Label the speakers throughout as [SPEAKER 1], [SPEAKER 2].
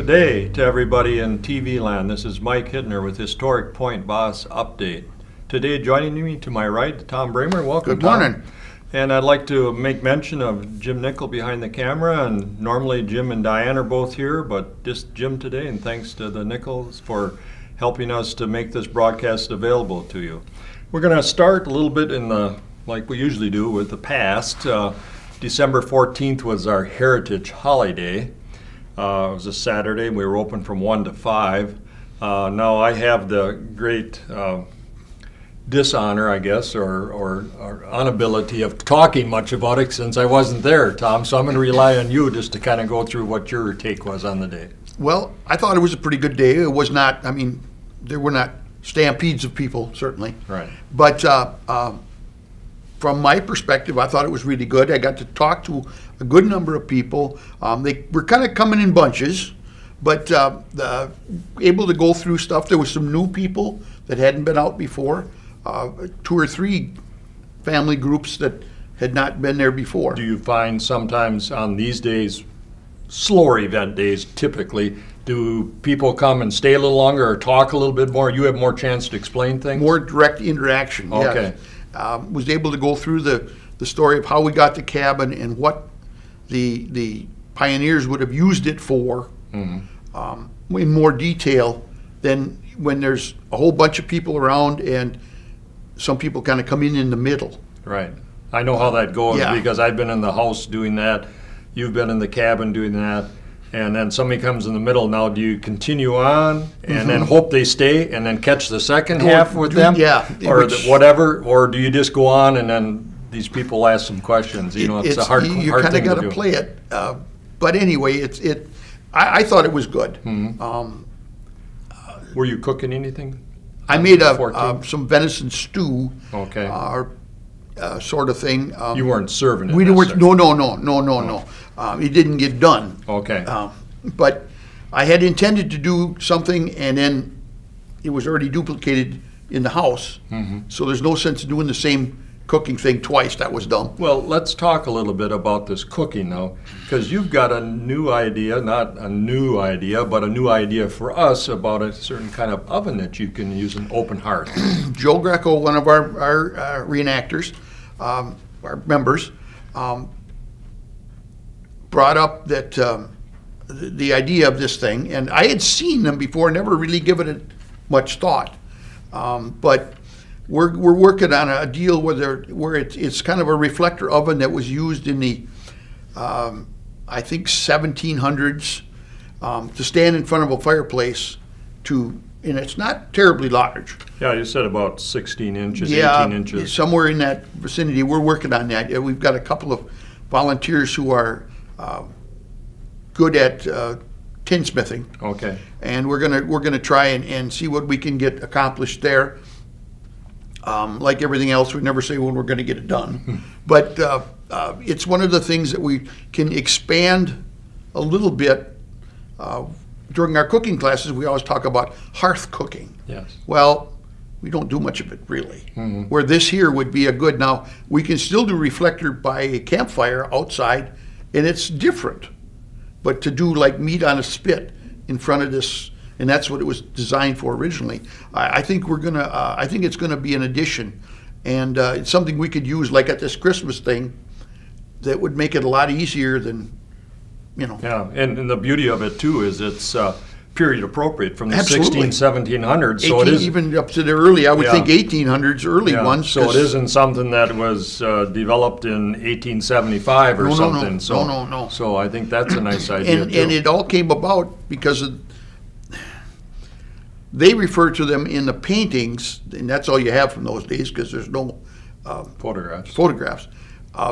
[SPEAKER 1] Good day to everybody in TV land. This is Mike Hittner with Historic Point Boss Update. Today joining me to my right, Tom Bramer. Welcome,
[SPEAKER 2] Good morning.
[SPEAKER 1] Tom. And I'd like to make mention of Jim Nickel behind the camera, and normally Jim and Diane are both here, but just Jim today, and thanks to the Nickels for helping us to make this broadcast available to you. We're going to start a little bit in the, like we usually do, with the past. December 14th was our Heritage Holiday. It was a Saturday. We were open from 1 to 5. Now I have the great dishonor, I guess, or inability of talking much about it since I wasn't there, Tom. So I'm going to rely on you just to kind of go through what your take was on the day.
[SPEAKER 2] Well, I thought it was a pretty good day. It was not, I mean, there were not stampedes of people, certainly.
[SPEAKER 1] Right.
[SPEAKER 2] But from my perspective, I thought it was really good. I got to talk to a good number of people. They were kind of coming in bunches, but able to go through stuff. There was some new people that hadn't been out before, 2 or 3 family groups that had not been there before.
[SPEAKER 1] Do you find sometimes on these days, slower event days typically, do people come and stay a little longer or talk a little bit more? You have more chance to explain things?
[SPEAKER 2] More direct interaction,
[SPEAKER 1] okay.
[SPEAKER 2] Yes. Was able to go through the story of how we got the cabin and what the pioneers would have used it for in more detail than when there's a whole bunch of people around and some people kind of come in the middle.
[SPEAKER 1] Right. I know how that goes because I've been in the house doing that. You've been in the cabin doing that. And then somebody comes in the middle. Now, do you continue on and then hope they stay and then catch the second half with them?
[SPEAKER 2] Yeah.
[SPEAKER 1] Or whatever? Or do you just go on and then these people ask some questions? You know, it's a hard thing to do.
[SPEAKER 2] You kind of got to play it. But anyway, I thought it was good.
[SPEAKER 1] Were you cooking anything?
[SPEAKER 2] I made some venison stew.
[SPEAKER 1] Okay.
[SPEAKER 2] Sort of thing.
[SPEAKER 1] You weren't serving it.
[SPEAKER 2] We weren't. No. It didn't get done.
[SPEAKER 1] Okay.
[SPEAKER 2] But I had intended to do something, and then it was already duplicated in the house. So there's no sense in doing the same cooking thing twice. That was dumb.
[SPEAKER 1] Well, let's talk a little bit about this cooking now, because you've got a new idea, not a new idea, but a new idea for us about a certain kind of oven that you can use, an open hearth.
[SPEAKER 2] Joe Greco, one of our reenactors, our members, brought up that the idea of this thing, and I had seen them before, never really given it much thought. But we're working on a deal where it's kind of a reflector oven that was used in the I think 1700s to stand in front of a fireplace and it's not terribly large.
[SPEAKER 1] Yeah, you said about 16 inches,
[SPEAKER 2] yeah,
[SPEAKER 1] 18 inches.
[SPEAKER 2] Somewhere in that vicinity. We're working on that. We've got a couple of volunteers who are good at tinsmithing.
[SPEAKER 1] Okay.
[SPEAKER 2] And we're gonna try and see what we can get accomplished there. Like everything else, we never say when we're going to get it done. But it's one of the things that we can expand a little bit. During our cooking classes, we always talk about hearth cooking.
[SPEAKER 1] Yes.
[SPEAKER 2] Well, we don't do much of it, really. Where this here would be a good, now, we can still do reflector by a campfire outside, and it's different. But to do like meat on a spit in front of this, and that's what it was designed for originally. I think I think it's gonna be an addition, and it's something we could use like at this Christmas thing that would make it a lot easier than, you know.
[SPEAKER 1] Yeah, and the beauty of it too is it's period appropriate from the
[SPEAKER 2] Absolutely.
[SPEAKER 1] 1700s. So it is
[SPEAKER 2] even up to the early, I would think 1800s, early ones.
[SPEAKER 1] So it isn't something that was developed in 1875 or something.
[SPEAKER 2] No.
[SPEAKER 1] So I think that's a nice idea too.
[SPEAKER 2] And it all came about because they refer to them in the paintings, and that's all you have from those days because there's no photographs.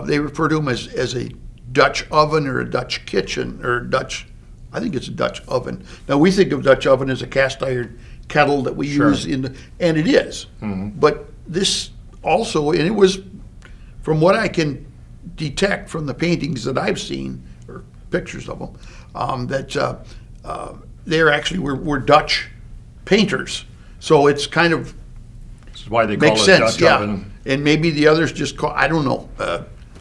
[SPEAKER 2] They refer to them as a Dutch oven or a Dutch kitchen or Dutch. I think it's a Dutch oven. Now we think of Dutch oven as a cast iron kettle that we use and it is. But this also, and it was, from what I can detect from the paintings that I've seen or pictures of them, that they actually were Dutch painters. So it's kind of
[SPEAKER 1] this is why they
[SPEAKER 2] makes
[SPEAKER 1] call it
[SPEAKER 2] sense,
[SPEAKER 1] Dutch oven.
[SPEAKER 2] And maybe the others just call, I don't know.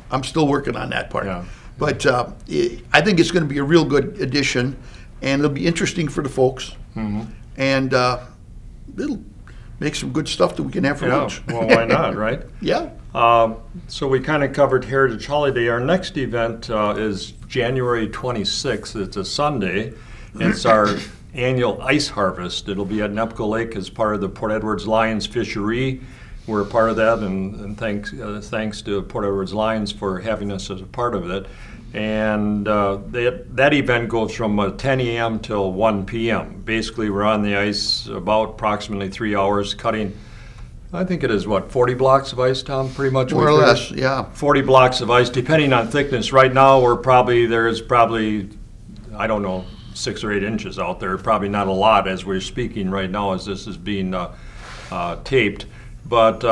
[SPEAKER 2] I'm still working on that part.
[SPEAKER 1] Yeah.
[SPEAKER 2] But I think it's going to be a real good addition. and it'll be interesting for the folks, and it'll make some good stuff that we can have for lunch.
[SPEAKER 1] Well, why not, right?
[SPEAKER 2] Yeah.
[SPEAKER 1] So we kind of covered Heritage Holiday. Our next event is January 26th. It's a Sunday. It's our annual ice harvest. It'll be at Nepco Lake as part of the Port Edwards Lions Fishery. We're a part of that, and thanks to Port Edwards Lions for having us as a part of it. And that event goes from 10 a.m. till 1 p.m. Basically, we're on the ice about approximately 3 hours, cutting, I think it is, 40 blocks of ice, Tom, pretty much?
[SPEAKER 2] More or less, yeah.
[SPEAKER 1] 40 blocks of ice, depending on thickness. Right now, there's probably, I don't know, 6 or 8 inches out there. Probably not a lot as we're speaking right now as this is being taped. But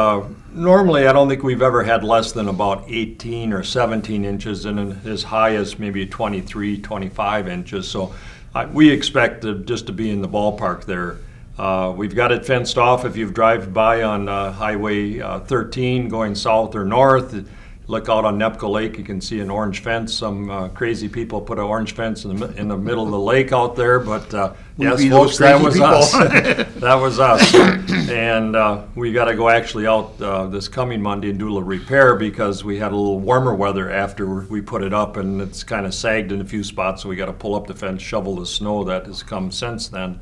[SPEAKER 1] normally, I don't think we've ever had less than about 18 or 17 inches, and as high as maybe 23, 25 inches. So we expect just to be in the ballpark there. We've got it fenced off. If you've driven by on Highway 13 going south or north, look out on Nepco Lake, you can see an orange fence. Some crazy people put an orange fence in the middle of the lake out there, but yes, folks, that was us. That was us. And we got to go actually out this coming Monday and do a little repair because we had a little warmer weather after we put it up, and it's kind of sagged in a few spots, so we got to pull up the fence, shovel the snow that has come since then,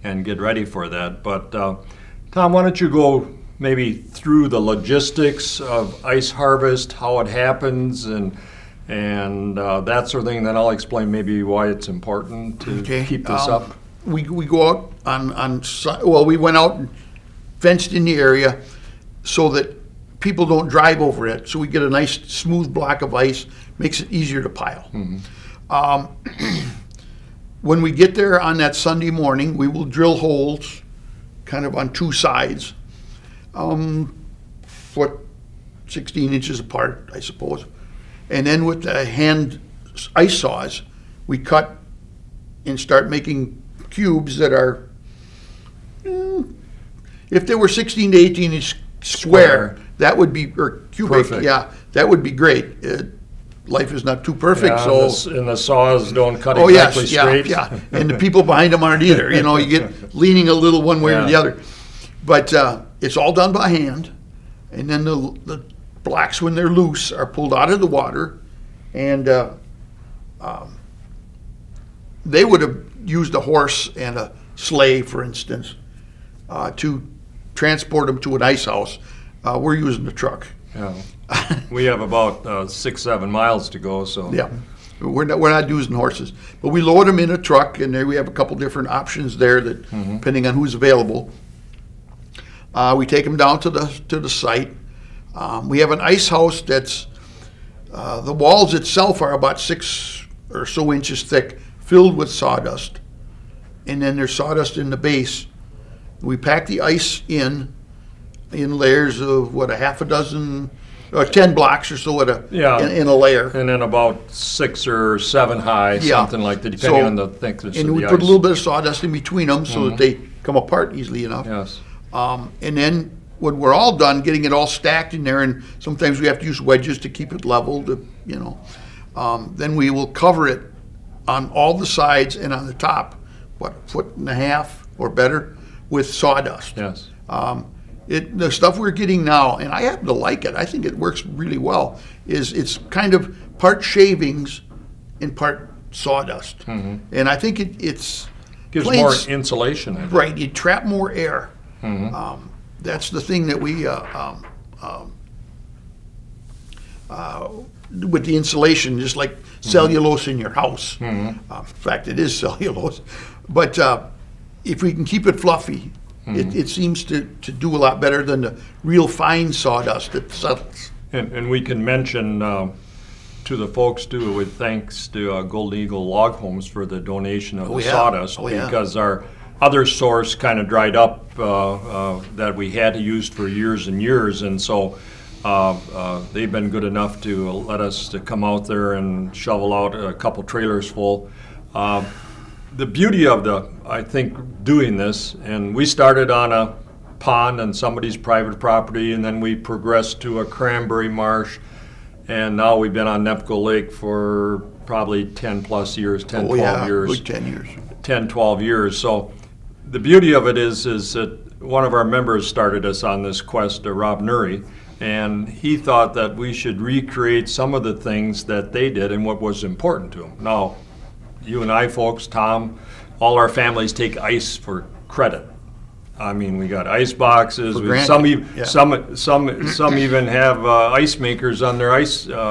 [SPEAKER 1] and get ready for that. But Tom, why don't you go maybe through the logistics of ice harvest, how it happens, and that sort of thing. Then I'll explain maybe why it's important to keep this up.
[SPEAKER 2] We go out we went out and fenced in the area so that people don't drive over it. So we get a nice smooth block of ice, makes it easier to pile. When we get there on that Sunday morning, we will drill holes kind of on 2 sides. 16 inches apart, I suppose. And then with the hand ice saws, we cut and start making cubes that are, if they were 16 to 18 inch square, that would be, or cubic,
[SPEAKER 1] perfect.
[SPEAKER 2] Yeah, that would be great. Life is not too perfect,
[SPEAKER 1] and the saws don't cut exactly straight.
[SPEAKER 2] Yeah, and the people behind them aren't either. You know, you get leaning a little one way or the other. But it's all done by hand, and then the blocks, when they're loose, are pulled out of the water, and they would have used a horse and a sleigh, for instance, to transport them to an ice house. We're using the truck.
[SPEAKER 1] Yeah. We have about 6-7 miles to go, so
[SPEAKER 2] yeah. We're not using horses, but we load them in a truck, and there we have a couple different options there that, depending on who's available. We take them down to the site. We have an ice house that's the walls itself are about 6 or so inches thick, filled with sawdust, and then there's sawdust in the base. We pack the ice in layers of a half a dozen. 10 blocks or so in a layer.
[SPEAKER 1] And then about 6 or 7 high, something like that, depending on the thickness of the ice.
[SPEAKER 2] And we put a little bit of sawdust in between them so that they come apart easily enough.
[SPEAKER 1] Yes.
[SPEAKER 2] And then when we're all done, getting it all stacked in there, and sometimes we have to use wedges to keep it level, then we will cover it on all the sides and on the top, 1.5 feet or better, with sawdust.
[SPEAKER 1] Yes.
[SPEAKER 2] The stuff we're getting now, and I happen to like it, I think it works really well, is it's kind of part shavings and part sawdust. And I think it's
[SPEAKER 1] gives more insulation.
[SPEAKER 2] Right, you trap more air. That's the thing that we, with the insulation, just like cellulose in your house. In fact, it is cellulose. But if we can keep it fluffy, it seems to do a lot better than the real fine sawdust that settles.
[SPEAKER 1] And we can mention to the folks too, with thanks to Golden Eagle Log Homes for the donation of the sawdust, because our other source kind of dried up that we had to use for years and years, and so they've been good enough to let us to come out there and shovel out a couple trailers full. The beauty of I think, doing this, and we started on a pond on somebody's private property, and then we progressed to a cranberry marsh, and now we've been on Nepco Lake for probably 10 plus years, 10, 12 years.
[SPEAKER 2] Good 10 years.
[SPEAKER 1] 10, 12 years. So the beauty of it is that one of our members started us on this quest, Rob Nuri, and he thought that we should recreate some of the things that they did and what was important to them. Now, you and I folks, Tom, all our families take ice for credit. I mean, we got ice boxes. Some even have ice makers on their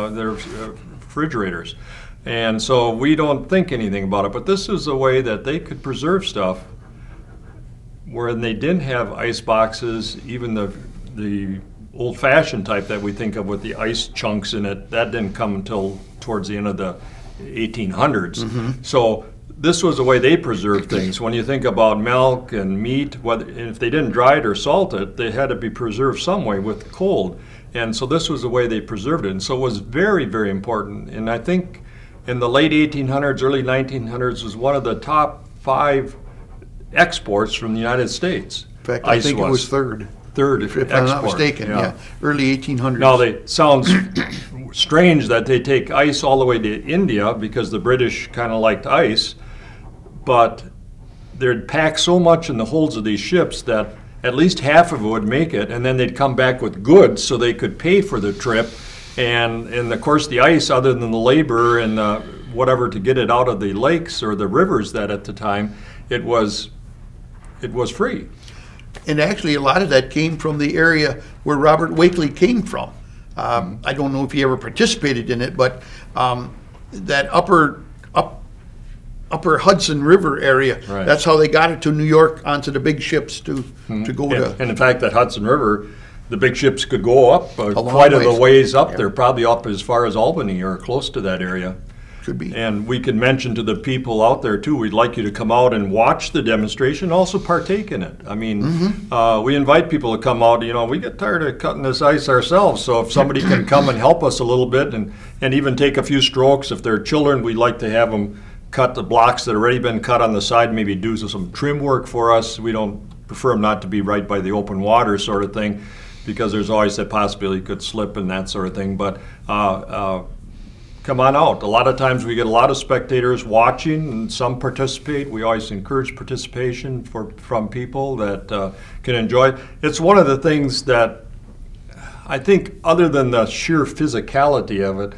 [SPEAKER 1] their refrigerators, and so we don't think anything about it. But this is a way that they could preserve stuff where they didn't have ice boxes, even the old-fashioned type that we think of with the ice chunks in it. That didn't come until towards the end of the 1800s. Mm-hmm. So this was the way they preserved things. When you think about milk and meat, if they didn't dry it or salt it, they had to be preserved some way with cold. And so this was the way they preserved it. And so it was very, very important. And I think in the late 1800s, early 1900s was one of the top 5 exports from the United States.
[SPEAKER 2] In fact, I think it was third.
[SPEAKER 1] If
[SPEAKER 2] I'm not mistaken, yeah. Early 1800s.
[SPEAKER 1] Now, it sounds strange that they take ice all the way to India because the British kind of liked ice, but they'd pack so much in the holds of these ships that at least half of it would make it, and then they'd come back with goods so they could pay for the trip. And of course, the ice, other than the labor and whatever to get it out of the lakes or the rivers that at the time, it was free.
[SPEAKER 2] And actually, a lot of that came from the area where Robert Wakely came from. I don't know if he ever participated in it, but that upper Hudson River area, right. That's how they got it to New York onto the big ships to go to.
[SPEAKER 1] And in fact, that Hudson River, the big ships could go up quite a ways up there, probably up as far as Albany or close to that area.
[SPEAKER 2] Could be.
[SPEAKER 1] And we can mention to the people out there too, we'd like you to come out and watch the demonstration, also partake in it. I mean, we invite people to come out. We get tired of cutting this ice ourselves, so if somebody can come and help us a little bit and even take a few strokes, if they're children, we'd like to have them cut the blocks that have already been cut on the side, maybe do some trim work for us. We don't prefer them not to be right by the open water sort of thing, because there's always that possibility it could slip and that sort of thing. But come on out. A lot of times we get a lot of spectators watching, and some participate. We always encourage participation from people that can enjoy it. It's one of the things that I think, other than the sheer physicality of it,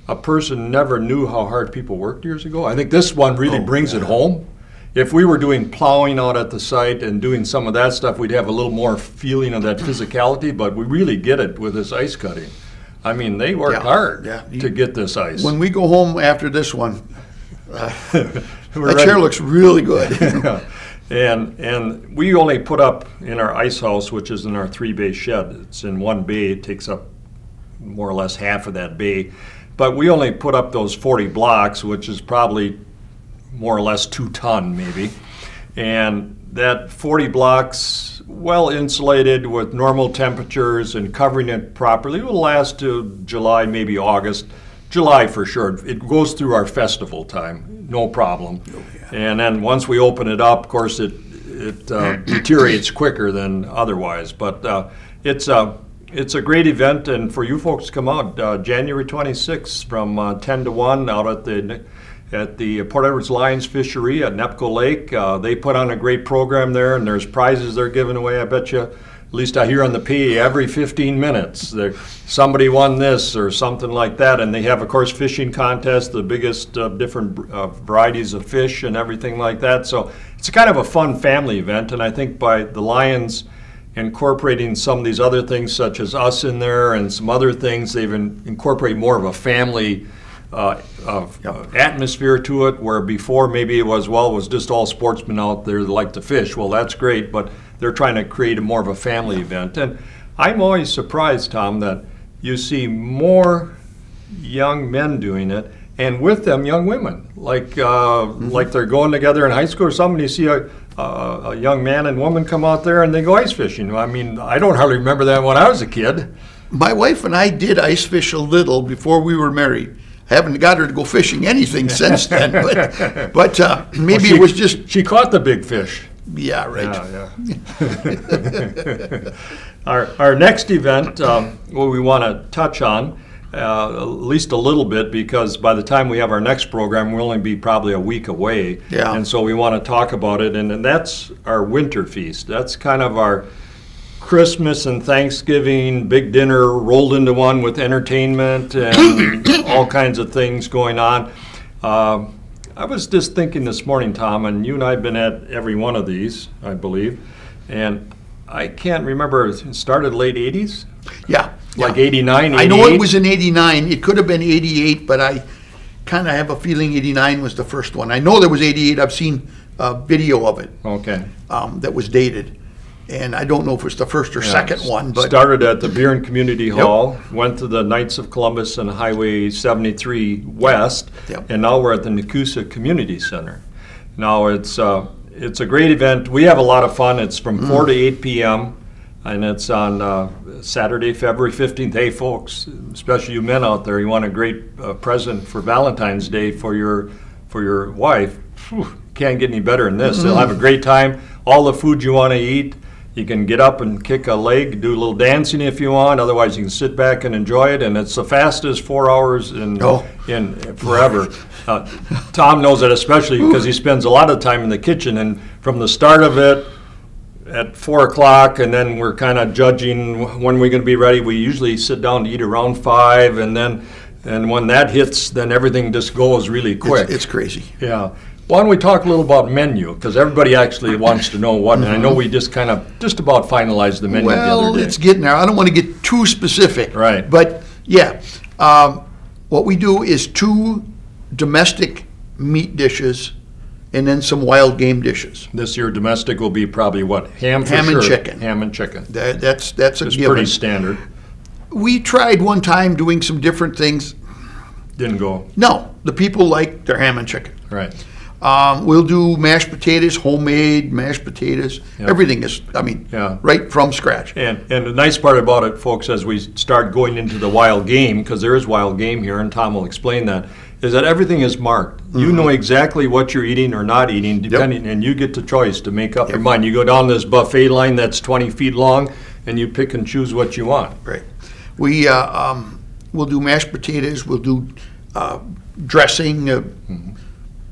[SPEAKER 1] a person never knew how hard people worked years ago. I think this one really brings it home. If we were doing plowing out at the site and doing some of that stuff, we'd have a little more feeling of that physicality, but we really get it with this ice cutting. I mean, they work hard to get this ice.
[SPEAKER 2] When we go home after this one, that chair looks really good.
[SPEAKER 1] And we only put up in our ice house, which is in our 3-bay shed. It's in one bay. It takes up more or less half of that bay. But we only put up those 40 blocks, which is probably more or less 2 ton maybe. And that 40 blocks, well insulated with normal temperatures and covering it properly, will last to July, maybe August. July for sure. It goes through our festival time, no problem. Oh, yeah. And then once we open it up, of course, it deteriorates quicker than otherwise. But it's a great event, and for you folks to come out, January 26th from 10 to 1 out at the Port Edwards Lions Fishery at Nepco Lake. They put on a great program there, and there's prizes they're giving away. I bet you, at least I hear on the PA, every 15 minutes somebody won this or something like that. And they have, of course, fishing contests, the biggest different varieties of fish and everything like that. So it's kind of a fun family event, and I think by the Lions incorporating some of these other things such as us in there and some other things, they've incorporated more of a family atmosphere to it, where before maybe it was just all sportsmen out there that like to fish. Well, that's great, but they're trying to create more of a family event. And I'm always surprised, Tom, that you see more young men doing it, and with them young women, like they're going together in high school or something. You see a young man and woman come out there and they go ice fishing. I mean, I don't hardly remember that when I was a kid.
[SPEAKER 2] My wife and I did ice fish a little before we were married. I haven't got her to go fishing anything since then, but maybe it was just...
[SPEAKER 1] She caught the big fish.
[SPEAKER 2] Yeah, right.
[SPEAKER 1] Yeah. Our next event, what we want to touch on at least a little bit, because by the time we have our next program, we'll only be probably a week away.
[SPEAKER 2] Yeah.
[SPEAKER 1] And so we want to talk about it, and that's our winter feast. That's kind of our Christmas and Thanksgiving big dinner rolled into one with entertainment and all kinds of things going on. I was just thinking this morning, Tom, and you and I have been at every one of these, I believe, and I can't remember, it started late 80s?
[SPEAKER 2] Yeah.
[SPEAKER 1] Like 89, 88?
[SPEAKER 2] I know it was in 89. It could have been 88, but I kind of have a feeling 89 was the first one. I know there was 88. I've seen a video of it.
[SPEAKER 1] Okay.
[SPEAKER 2] That was dated. And I don't know if it's the first or second one. But
[SPEAKER 1] started at the Beer and Community Hall, went to the Knights of Columbus and Highway 73 West, and now we're at the Nakusa Community Center. Now it's a great event. We have a lot of fun. It's from 4 to 8 p.m. and it's on Saturday, February 15th. Hey, folks, especially you men out there, you want a great present for Valentine's Day for your wife. Whew, can't get any better than this. They'll have a great time. All the food you want to eat. You can get up and kick a leg, do a little dancing if you want. Otherwise, you can sit back and enjoy it. And it's the fastest 4 hours in forever. Tom knows that especially because he spends a lot of time in the kitchen. And from the start of it at 4 o'clock, and then we're kind of judging when we're going to be ready. We usually sit down to eat around 5, and when that hits, then everything just goes really quick.
[SPEAKER 2] It's crazy.
[SPEAKER 1] Yeah. Why don't we talk a little about menu? Because everybody actually wants to know what, and I know we just about finalized the menu the other day.
[SPEAKER 2] Well, it's getting there. I don't want to get too specific.
[SPEAKER 1] Right.
[SPEAKER 2] But, yeah, what we do is 2 domestic meat dishes and then some wild game dishes.
[SPEAKER 1] This year domestic will be probably what? Ham for
[SPEAKER 2] Ham
[SPEAKER 1] sure.
[SPEAKER 2] and chicken.
[SPEAKER 1] Ham and chicken.
[SPEAKER 2] That's a
[SPEAKER 1] It's
[SPEAKER 2] given.
[SPEAKER 1] pretty standard.
[SPEAKER 2] We tried one time doing some different things.
[SPEAKER 1] Didn't go.
[SPEAKER 2] No, the people like their ham and chicken.
[SPEAKER 1] Right.
[SPEAKER 2] We'll do mashed potatoes, homemade mashed potatoes.
[SPEAKER 1] Yep.
[SPEAKER 2] Everything is, right from scratch.
[SPEAKER 1] And the nice part about it, folks, as we start going into the wild game, because there is wild game here, and Tom will explain that, is that everything is marked. You know exactly what you're eating or not eating, depending, and you get the choice to make up your mind. You go down this buffet line that's 20 feet long, and you pick and choose what you want.
[SPEAKER 2] Right. We'll do mashed potatoes. We'll do dressing.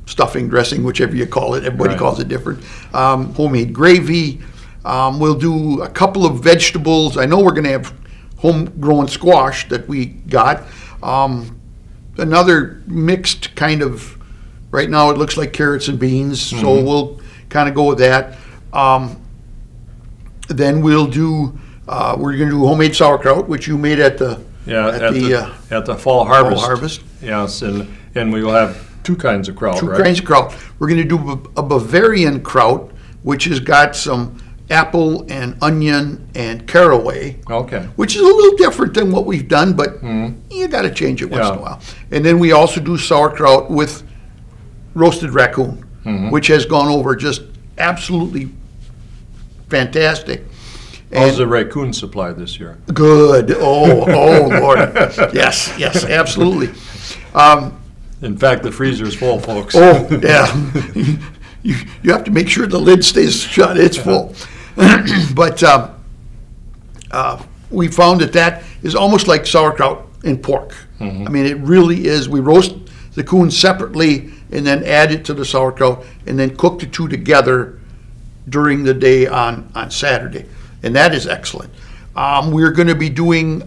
[SPEAKER 2] Stuffing, dressing, whichever you call it. Everybody calls it different. Homemade gravy. We'll do a couple of vegetables. I know we're going to have homegrown squash that we got. Another mixed kind of, right now it looks like carrots and beans, so we'll kind of go with that. Then we're going to do homemade sauerkraut, which you made at the
[SPEAKER 1] fall harvest.
[SPEAKER 2] Fall harvest.
[SPEAKER 1] Yes, and we will have 2 kinds of kraut,
[SPEAKER 2] Two
[SPEAKER 1] right?
[SPEAKER 2] kinds of kraut. We're going to do a Bavarian kraut, which has got some apple and onion and caraway.
[SPEAKER 1] Okay.
[SPEAKER 2] Which is a little different than what we've done, but you got to change it once in a while. And then we also do sauerkraut with roasted raccoon, which has gone over just absolutely fantastic.
[SPEAKER 1] How's the raccoon supply this year?
[SPEAKER 2] Good. Oh, Lord. Yes, absolutely.
[SPEAKER 1] In fact, the freezer's full, folks.
[SPEAKER 2] Oh, yeah. You have to make sure the lid stays shut. It's full. But we found that is almost like sauerkraut and pork. I mean, it really is. We roast the coon separately and then add it to the sauerkraut and then cook the 2 together during the day on Saturday. And that is excellent. We're going to be doing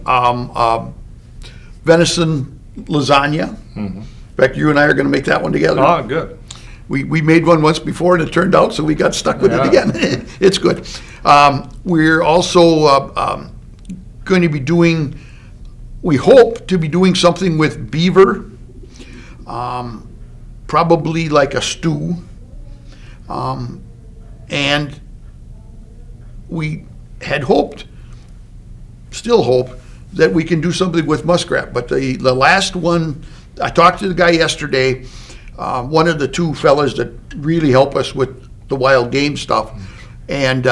[SPEAKER 2] venison lasagna. In fact, you and I are going to make that one together.
[SPEAKER 1] Oh, good.
[SPEAKER 2] We made one once before and it turned out, so we got stuck with it again. It's good. We're also going to be doing, we hope to be doing something with beaver, probably like a stew. And we had hoped, still hope, that we can do something with muskrat. But the last one, I talked to the guy yesterday, one of the 2 fellas that really help us with the wild game stuff, and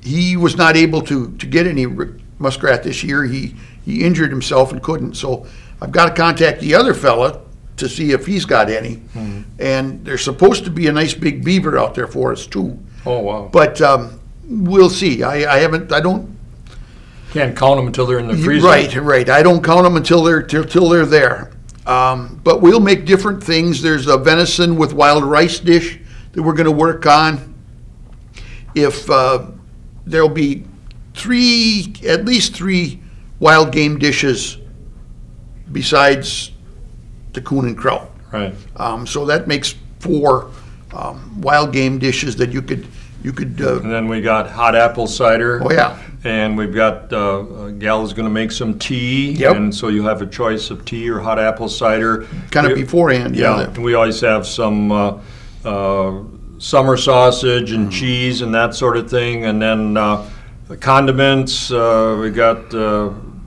[SPEAKER 2] he was not able to get any muskrat this year. He injured himself and couldn't. So I've got to contact the other fella to see if he's got any. And there's supposed to be a nice big beaver out there for us too.
[SPEAKER 1] Oh, wow.
[SPEAKER 2] But we'll see. I
[SPEAKER 1] Can't count them until they're in the freezer.
[SPEAKER 2] Right. I don't count them until they're there. But we'll make different things. There's a venison with wild rice dish that we're going to work on. If there'll be at least three wild game dishes besides the coon and kraut.
[SPEAKER 1] Right.
[SPEAKER 2] So that makes 4 wild game dishes that you could.
[SPEAKER 1] And then we got hot apple cider.
[SPEAKER 2] Oh yeah.
[SPEAKER 1] And we've got gal is going to make some tea.
[SPEAKER 2] Yep.
[SPEAKER 1] And so you have a choice of tea or hot apple cider.
[SPEAKER 2] Kind of beforehand.
[SPEAKER 1] Yeah. And we always have some summer sausage and cheese and that sort of thing, and then condiments. We got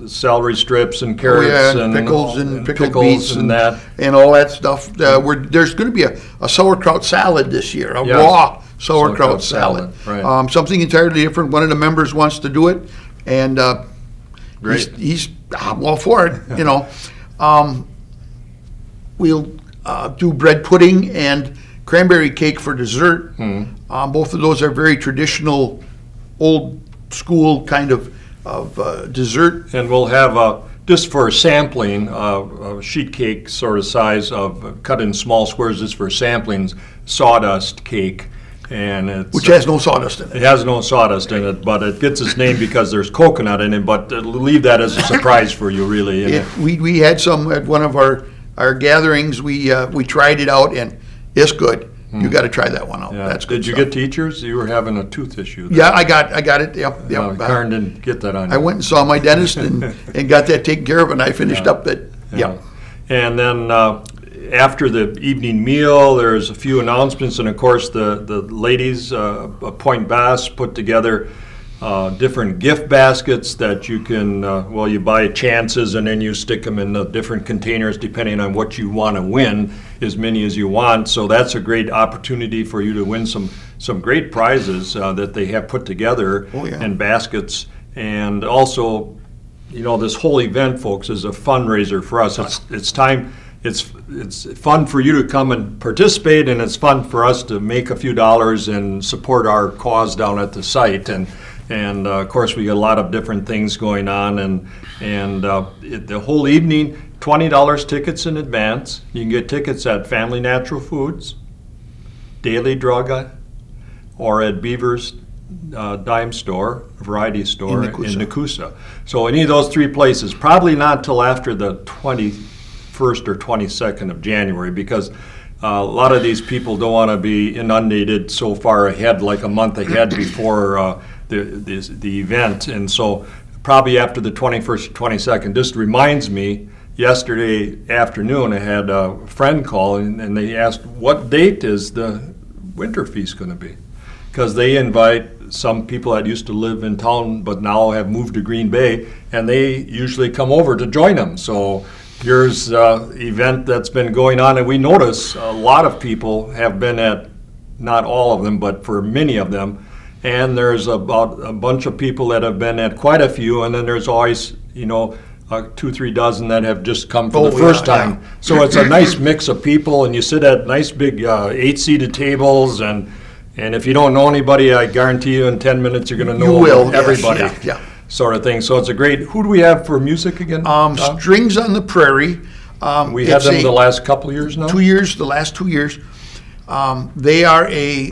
[SPEAKER 1] celery strips and carrots and
[SPEAKER 2] pickles and pickled beets
[SPEAKER 1] and that
[SPEAKER 2] and all that stuff. There's going to be a sauerkraut salad this year, raw sauerkraut salad.
[SPEAKER 1] Right.
[SPEAKER 2] Something entirely different. One of the members wants to do it, and
[SPEAKER 1] great.
[SPEAKER 2] He's all for it. We'll do bread pudding and cranberry cake for dessert. Both of those are very traditional, old school kind of dessert.
[SPEAKER 1] And we'll have just for sampling, a sheet cake sort of size of cut in small squares just for sampling, sawdust cake. And it's,
[SPEAKER 2] which has no sawdust in it.
[SPEAKER 1] It has no sawdust in it, but it gets its name because there's coconut in it, but leave that as a surprise for you, really.
[SPEAKER 2] We had some at one of our gatherings. We tried it out, and it's good. You got to try that one out.
[SPEAKER 1] Yeah.
[SPEAKER 2] That's good.
[SPEAKER 1] Did you get teachers? You were having a tooth issue there.
[SPEAKER 2] Yeah, I got it. Yep.
[SPEAKER 1] Karen didn't get that on you.
[SPEAKER 2] I went and saw my dentist and got that taken care of, and I finished up that. Yeah.
[SPEAKER 1] And then after the evening meal, there's a few announcements, and of course the ladies Point Bass put together different gift baskets that you can, you buy chances and then you stick them in the different containers depending on what you want to win, as many as you want. So that's a great opportunity for you to win some great prizes that they have put together in baskets. And also, this whole event, folks, is a fundraiser for us. It's time. It's fun for you to come and participate, and it's fun for us to make a few dollars and support our cause down at the site. And of course, we got a lot of different things going on, and the whole evening, $20 tickets in advance. You can get tickets at Family Natural Foods, Daily Drug, or at Beaver's Dime Store, Variety Store in Nakusa. So any of those 3 places, probably not till after the 21st or 22nd of January, because a lot of these people don't want to be inundated so far ahead, like a month ahead before the event. And so probably after the 21st or 22nd. Just reminds me, yesterday afternoon I had a friend call and they asked, what date is the Winter Feast going to be? Because they invite some people that used to live in town but now have moved to Green Bay, and they usually come over to join them. So here's an event that's been going on, and we notice a lot of people have been at, not all of them, but for many of them, and there's about a bunch of people that have been at quite a few, and then there's always, 2-3 dozen that have just come for the first time. Yeah. So it's a nice mix of people, and you sit at nice big 8-seated tables, and if you don't know anybody, I guarantee you in 10 minutes you're going to know everybody.
[SPEAKER 2] Yes, yeah.
[SPEAKER 1] Sort of thing. So it's a great. Who do we have for music again?
[SPEAKER 2] Strings on the Prairie.
[SPEAKER 1] We had them the last couple of years now?
[SPEAKER 2] 2 years, the last 2 years. They are a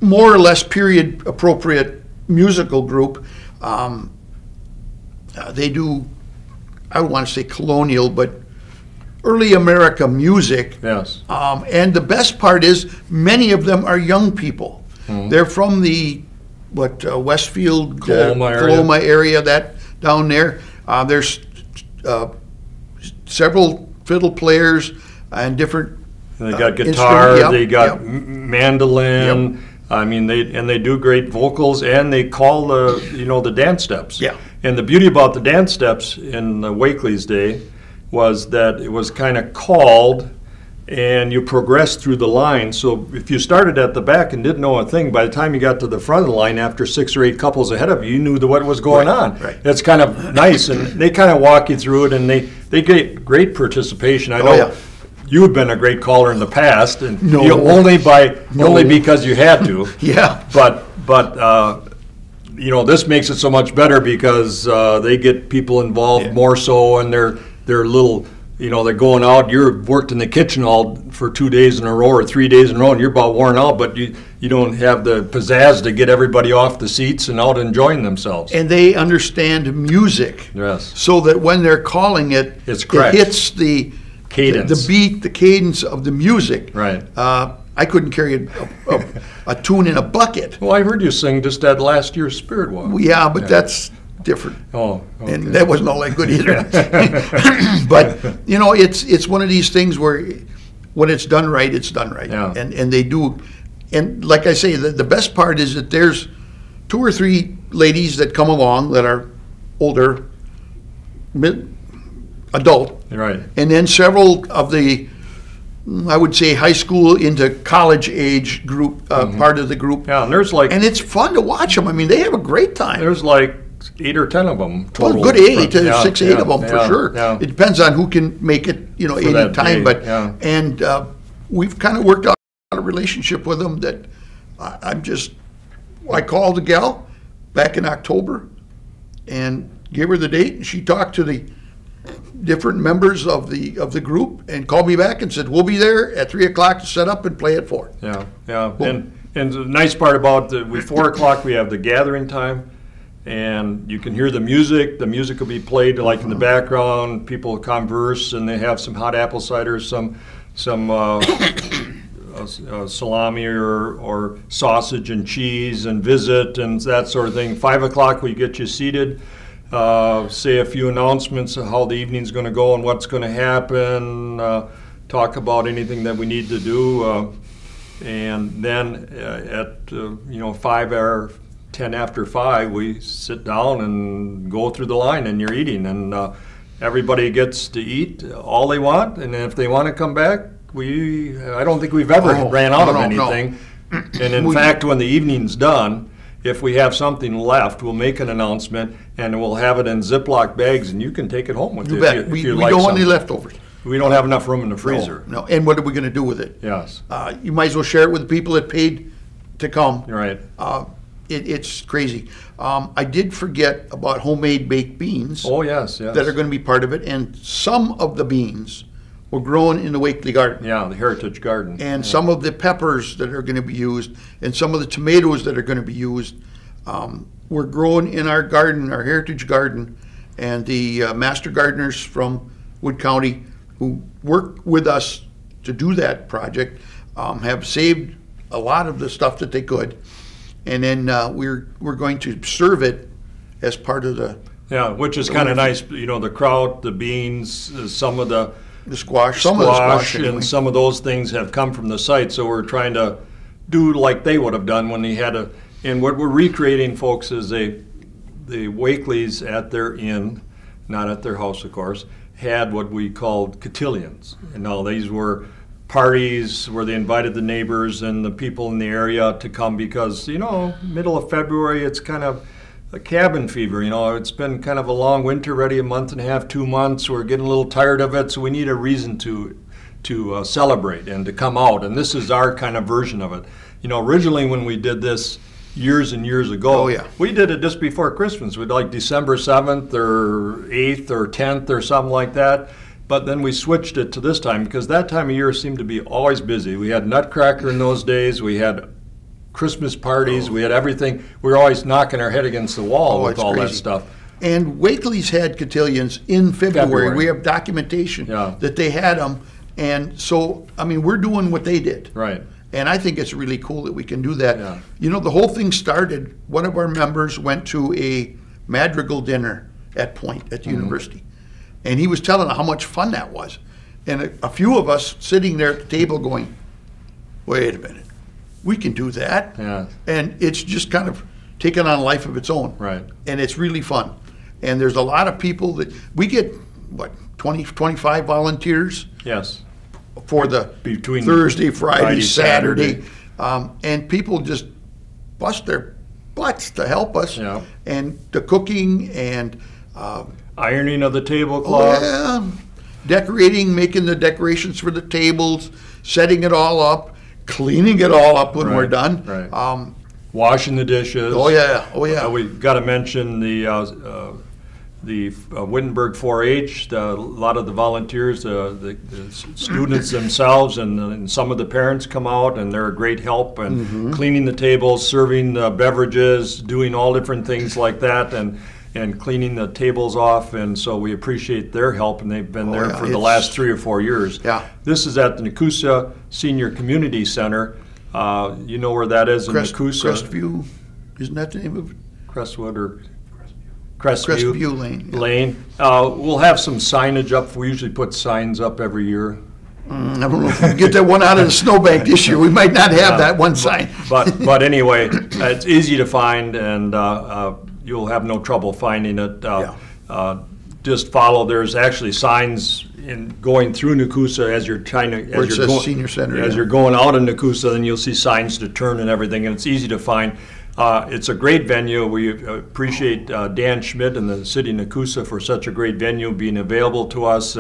[SPEAKER 2] more or less period appropriate musical group. They do, I don't want to say colonial, but early America music.
[SPEAKER 1] Yes.
[SPEAKER 2] And the best part is many of them are young people. Mm-hmm. They're from the Westfield, Coloma area, that down there. There's several fiddle players and different.
[SPEAKER 1] They got guitar. They got mandolin. Yep. I mean, they do great vocals, and they call the dance steps.
[SPEAKER 2] Yeah.
[SPEAKER 1] And the beauty about the dance steps in Wakely's day was that it was kind of called, and you progressed through the line. So if you started at the back and didn't know a thing, by the time you got to the front of the line, after 6 or 8 couples ahead of you, you knew what was going on.
[SPEAKER 2] Right.
[SPEAKER 1] It's kind of nice, and they kind of walk you through it, and they get great participation. I know you've been a great caller in the past, and only because you had to.
[SPEAKER 2] Yeah.
[SPEAKER 1] But this makes it so much better because they get people involved more so, and they're little. They're going out. You're worked in the kitchen all for 2 days in a row or 3 days in a row, and you're about worn out. But you don't have the pizzazz to get everybody off the seats and out enjoying themselves.
[SPEAKER 2] And they understand music,
[SPEAKER 1] Yes.
[SPEAKER 2] so that when they're calling it,
[SPEAKER 1] It's correct.
[SPEAKER 2] it hits the
[SPEAKER 1] Cadence.
[SPEAKER 2] the beat, the cadence of the music.
[SPEAKER 1] Right.
[SPEAKER 2] I couldn't carry a tune in a bucket.
[SPEAKER 1] Well, I heard you sing just at last year's Spirit Walk.
[SPEAKER 2] Yeah, but that's different.
[SPEAKER 1] Oh, okay.
[SPEAKER 2] And that wasn't all that good either. But it's one of these things where when it's done right, it's done right.
[SPEAKER 1] Yeah.
[SPEAKER 2] And they do. And like I say, the best part is that there's 2 or 3 ladies that come along that are older, adult,
[SPEAKER 1] Right.
[SPEAKER 2] and then several of the, I would say, high school into college age group, part of the group.
[SPEAKER 1] Yeah, and there's like
[SPEAKER 2] And it's fun to watch them. I mean, they have a great time.
[SPEAKER 1] there's like 8 or 10 of them
[SPEAKER 2] Well,
[SPEAKER 1] total.
[SPEAKER 2] good 8,
[SPEAKER 1] Yeah,
[SPEAKER 2] 6, 8 of them for
[SPEAKER 1] yeah,
[SPEAKER 2] sure.
[SPEAKER 1] Yeah.
[SPEAKER 2] It depends on who can make it, 8 at
[SPEAKER 1] that
[SPEAKER 2] a time.
[SPEAKER 1] day,
[SPEAKER 2] But
[SPEAKER 1] yeah.
[SPEAKER 2] and we've kind of worked out a relationship with them that I called the gal back in October and gave her the date, and she talked to the different members of the group and called me back and said, we'll be there at 3 o'clock to set up and play at 4.
[SPEAKER 1] Yeah, yeah. And the nice part about 4 o'clock, we have the gathering time, and you can hear the music. The music will be played like in the background. People converse, and they have some hot apple cider, some salami or sausage and cheese and visit and that sort of thing. 5 o'clock, we get you seated. Say a few announcements of how the evening's going to go and what's going to happen. Talk about anything that we need to do. And then at 5 or 10 after 5, we sit down and go through the line, and you're eating, and everybody gets to eat all they want, and if they want to come back, I don't think we've ever ran out of anything. And in fact, when the evening's done, if we have something left, we'll make an announcement, and we'll have it in Ziploc bags, and you can take it home with you.
[SPEAKER 2] You bet.
[SPEAKER 1] If
[SPEAKER 2] We
[SPEAKER 1] you
[SPEAKER 2] don't
[SPEAKER 1] like
[SPEAKER 2] want any
[SPEAKER 1] something.
[SPEAKER 2] leftovers.
[SPEAKER 1] We don't have enough room in the freezer.
[SPEAKER 2] No. And what are we going to do with it?
[SPEAKER 1] Yes,
[SPEAKER 2] You might as well share it with the people that paid to come.
[SPEAKER 1] you're right.
[SPEAKER 2] It's crazy. I did forget about homemade baked beans
[SPEAKER 1] Oh, yes, yes.
[SPEAKER 2] that are going to be part of it, and some of the beans were grown in the Wakely Garden.
[SPEAKER 1] Yeah, the Heritage Garden.
[SPEAKER 2] And some of the peppers that are going to be used, and some of the tomatoes that are going to be used, were grown in our garden, our Heritage Garden, and the master gardeners from Wood County who work with us to do that project have saved a lot of the stuff that they could, and then we're going to serve it as part of the
[SPEAKER 1] Yeah, which is kind of nice, the kraut, the beans, some of the
[SPEAKER 2] squash. Some of the squash anyway.
[SPEAKER 1] and some of those things have come from the site, so we're trying to do like they would have done when they had and what we're recreating, folks, is the Wakeleys at their inn, not at their house, of course, had what we called cotillions. And now these were parties where they invited the neighbors and the people in the area to come because, middle of February, it's kind of a cabin fever. It's been kind of a long winter, already a month and a half, 2 months. We're getting a little tired of it, so we need a reason to celebrate and to come out. And this is our kind of version of it. Originally when we did this years and years ago, we did it just before Christmas. We'd like December 7th or 8th or 10th or something like that. But then we switched it to this time because that time of year seemed to be always busy. We had Nutcracker in those days. We had Christmas parties. We had everything. We were always knocking our head against the wall with all that stuff.
[SPEAKER 2] And Wakely's had cotillions in February. We have documentation that they had them. And so, we're doing what they did.
[SPEAKER 1] Right.
[SPEAKER 2] And I think it's really cool that we can do that.
[SPEAKER 1] Yeah.
[SPEAKER 2] The whole thing started, one of our members went to a Madrigal dinner at Point at the university. And he was telling how much fun that was. And a few of us sitting there at the table going, wait a minute, we can do that.
[SPEAKER 1] Yeah.
[SPEAKER 2] And it's just kind of taken on a life of its own.
[SPEAKER 1] Right.
[SPEAKER 2] And it's really fun. And there's a lot of people that, we get, 20, 25 volunteers?
[SPEAKER 1] Yes.
[SPEAKER 2] For the
[SPEAKER 1] Between
[SPEAKER 2] Thursday, Friday, Saturday.
[SPEAKER 1] Saturday.
[SPEAKER 2] And people just bust their butts to help us.
[SPEAKER 1] Yeah.
[SPEAKER 2] And the cooking and
[SPEAKER 1] ironing of the tablecloth.
[SPEAKER 2] Decorating, making the decorations for the tables, setting it all up, cleaning it all up when we're done.
[SPEAKER 1] Right. washing the dishes.
[SPEAKER 2] Oh yeah, oh yeah.
[SPEAKER 1] We've got to mention the Wittenberg 4-H, a lot of the volunteers, the students themselves, and some of the parents come out, and they're a great help, and cleaning the tables, serving beverages, doing all different things like that, and cleaning the tables off, and so we appreciate their help, and they've been there for the last 3 or 4 years.
[SPEAKER 2] Yeah.
[SPEAKER 1] This is at the Nakusa Senior Community Center. You know where that is in Nakusa?
[SPEAKER 2] Crestview, isn't that the name of it?
[SPEAKER 1] Crestwood or
[SPEAKER 2] Crestview Lane.
[SPEAKER 1] Lane. We'll have some signage up. We usually put signs up every year.
[SPEAKER 2] I don't know if we can get that one out of the snowbank this year. We might not have that one sign.
[SPEAKER 1] But anyway, it's easy to find, and you'll have no trouble finding it. Just follow. There's actually signs going through Nakusa as you're trying to.
[SPEAKER 2] Where it says Senior Center.
[SPEAKER 1] As you're going out of Nakusa, then you'll see signs to turn and everything, and it's easy to find. It's a great venue. We appreciate Dan Schmidt and the city of Nakusa for such a great venue being available to us.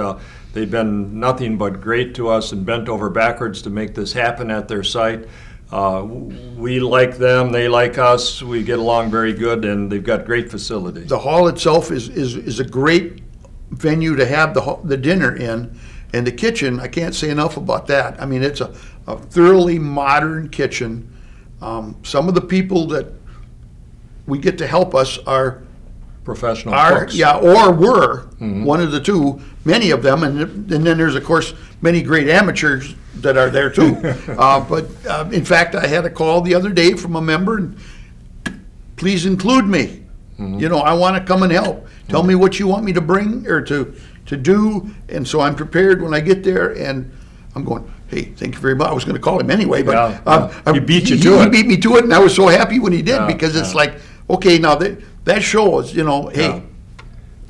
[SPEAKER 1] They've been nothing but great to us and bent over backwards to make this happen at their site. We like them, they like us, we get along very good, and they've got great facilities.
[SPEAKER 2] The hall itself is a great venue to have the dinner in, and the kitchen, I can't say enough about that. I mean, it's a thoroughly modern kitchen. Some of the people that we get to help us are
[SPEAKER 1] professional cooks.
[SPEAKER 2] Yeah, or were one of the two, many of them, and then there's of course many great amateurs that are there too. But in fact, I had a call the other day from a member, and please include me. You know, I want to come and help. Tell me what you want me to bring or to do, and so I'm prepared when I get there. And I'm going, hey, thank you very much. I was going to call him anyway, but
[SPEAKER 1] he beat you to it.
[SPEAKER 2] He beat me to it, and I was so happy when he did, because it's like, okay, now that shows, you know, hey.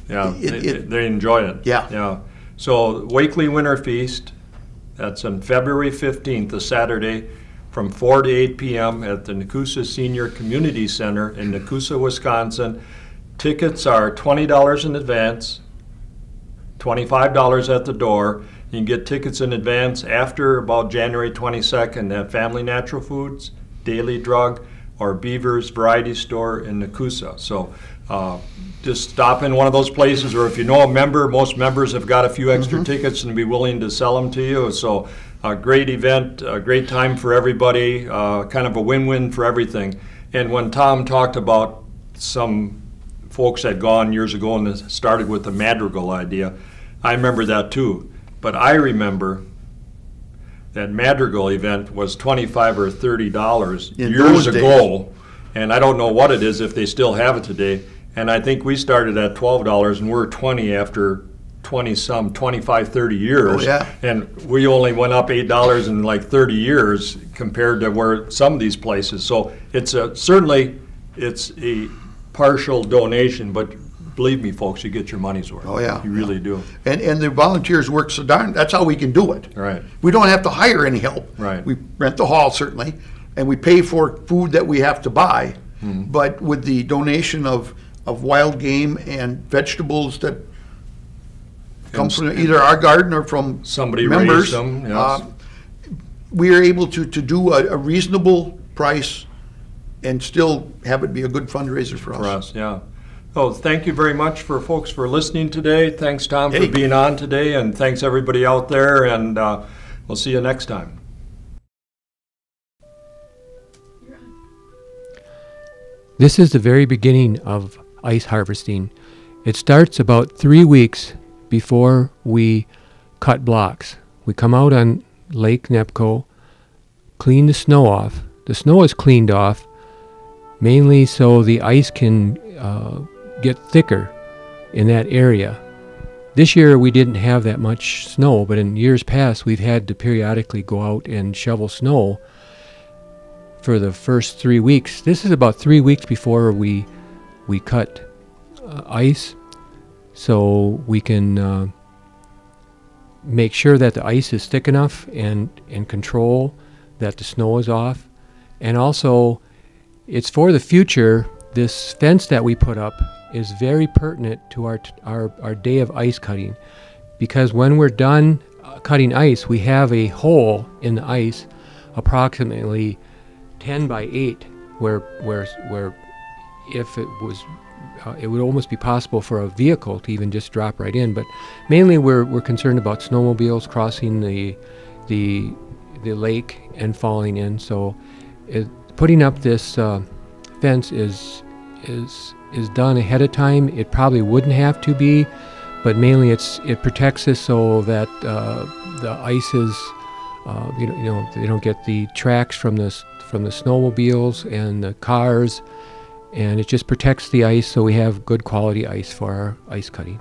[SPEAKER 1] They enjoy it.
[SPEAKER 2] Yeah.
[SPEAKER 1] So Wakely Winter Feast, that's on February 15th, a Saturday, from 4 to 8 p.m. at the Nakusa Senior Community Center in Nakusa, Wisconsin. Tickets are $20 in advance, $25 at the door. You can get tickets in advance after about January 22nd at Family Natural Foods, Daily Drug, or Beaver's Variety Store in Nakusa. So just stop in one of those places, or if you know a member, most members have got a few extra tickets and be willing to sell them to you. So a great event, a great time for everybody, kind of a win-win for everything. And when Tom talked about some folks had gone years ago and started with the Madrigal idea, I remember that too. But I remember that Madrigal event was $25 or $30 years ago, and I don't know what it is if they still have it today. And I think we started at $12, and we're $20 after 25, 30 years.
[SPEAKER 2] Oh, yeah.
[SPEAKER 1] And we only went up $8 in like 30 years compared to where some of these places. So it's certainly it's a partial donation, but believe me, folks, you get your money's worth.
[SPEAKER 2] Oh, yeah.
[SPEAKER 1] You really do.
[SPEAKER 2] And the volunteers work so darn, that's how we can do it.
[SPEAKER 1] Right.
[SPEAKER 2] We don't have to hire any help.
[SPEAKER 1] Right.
[SPEAKER 2] We rent the hall, certainly, and we pay for food that we have to buy. But with the donation of wild game and vegetables that come from either our garden or from
[SPEAKER 1] somebody
[SPEAKER 2] members,
[SPEAKER 1] raised them, yes.
[SPEAKER 2] We are able to do a reasonable price and still have it be a good fundraiser for us.
[SPEAKER 1] For us, yeah. So thank you very much for folks for listening today. Thanks, Tom, for being on today, and thanks everybody out there, and we'll see you next time.
[SPEAKER 3] This is the very beginning of ice harvesting. It starts about 3 weeks before we cut blocks. We come out on Lake Nepco, clean the snow off. The snow is cleaned off mainly so the ice can get thicker in that area. This year we didn't have that much snow, but in years past we've had to periodically go out and shovel snow for the first 3 weeks. This is about 3 weeks before we cut ice, so we can make sure that the ice is thick enough and control that the snow is off. And also, it's for the future. This fence that we put up is very pertinent to our day of ice cutting, because when we're done cutting ice, we have a hole in the ice approximately 10 by 8 where if it was, it would almost be possible for a vehicle to even just drop right in. But mainly we're concerned about snowmobiles crossing the lake and falling in. So putting up this fence is done ahead of time. It probably wouldn't have to be, but mainly it protects us so that the ice is, they don't get the tracks from the snowmobiles and the cars, and it just protects the ice so we have good quality ice for our ice cutting.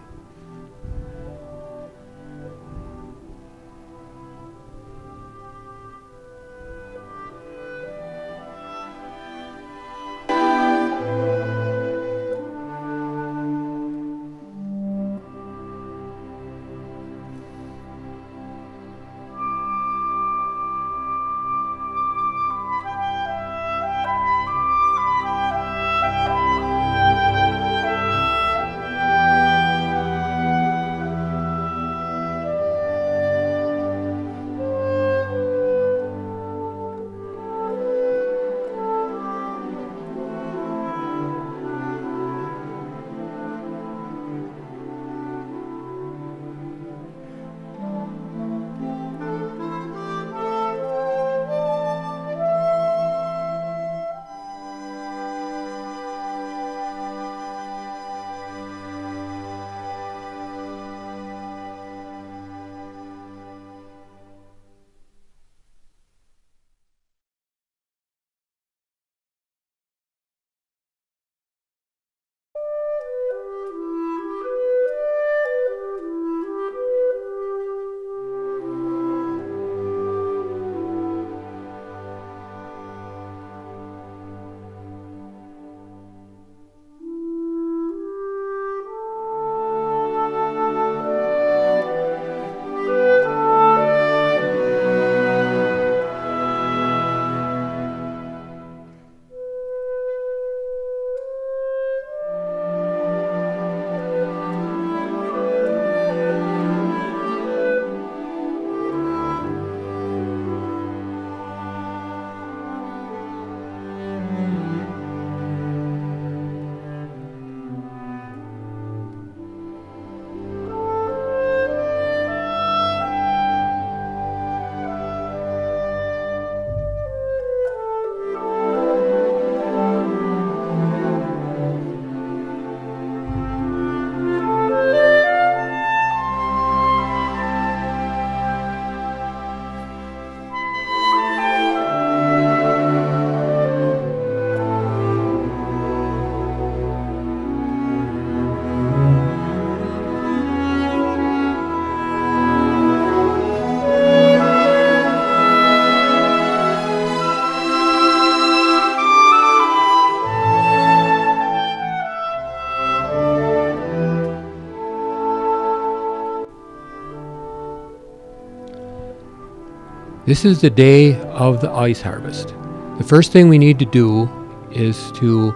[SPEAKER 3] This is the day of the ice harvest. The first thing we need to do is to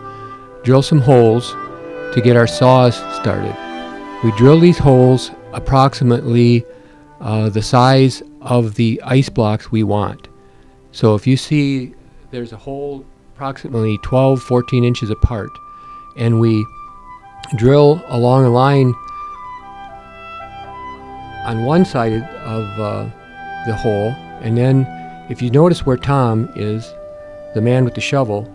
[SPEAKER 3] drill some holes to get our saws started. We drill these holes approximately the size of the ice blocks we want. So if you see there's a hole approximately 12-14 inches apart, and we drill along a line on one side of the hole, and then if you notice where Tom is, the man with the shovel,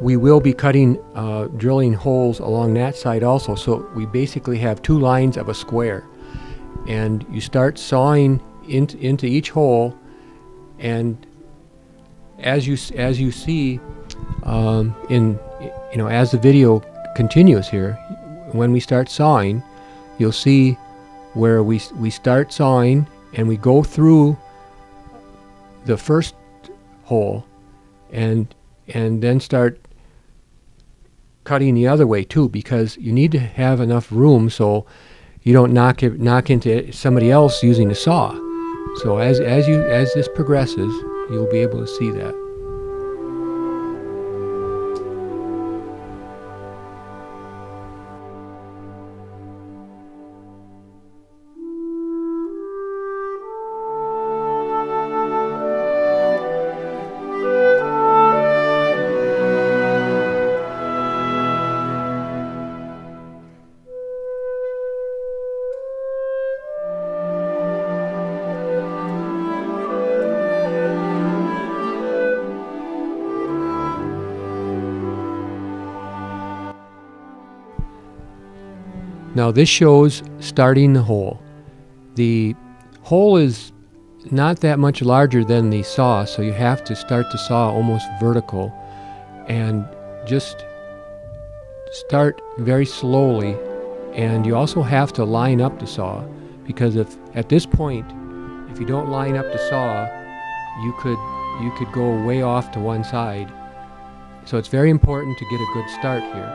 [SPEAKER 3] we will be drilling holes along that side also. So we basically have two lines of a square, and you start sawing into each hole, and as you see as the video continues here, when we start sawing, you'll see where we start sawing and we go through the first hole and then start cutting the other way too, because you need to have enough room so you don't knock into somebody else using the saw. So as this progresses, you'll be able to see that. Now this shows starting the hole. The hole is not that much larger than the saw, so you have to start the saw almost vertical and just start very slowly. And you also have to line up the saw, because if at this point, if you don't line up the saw, you could go way off to one side. So it's very important to get a good start here.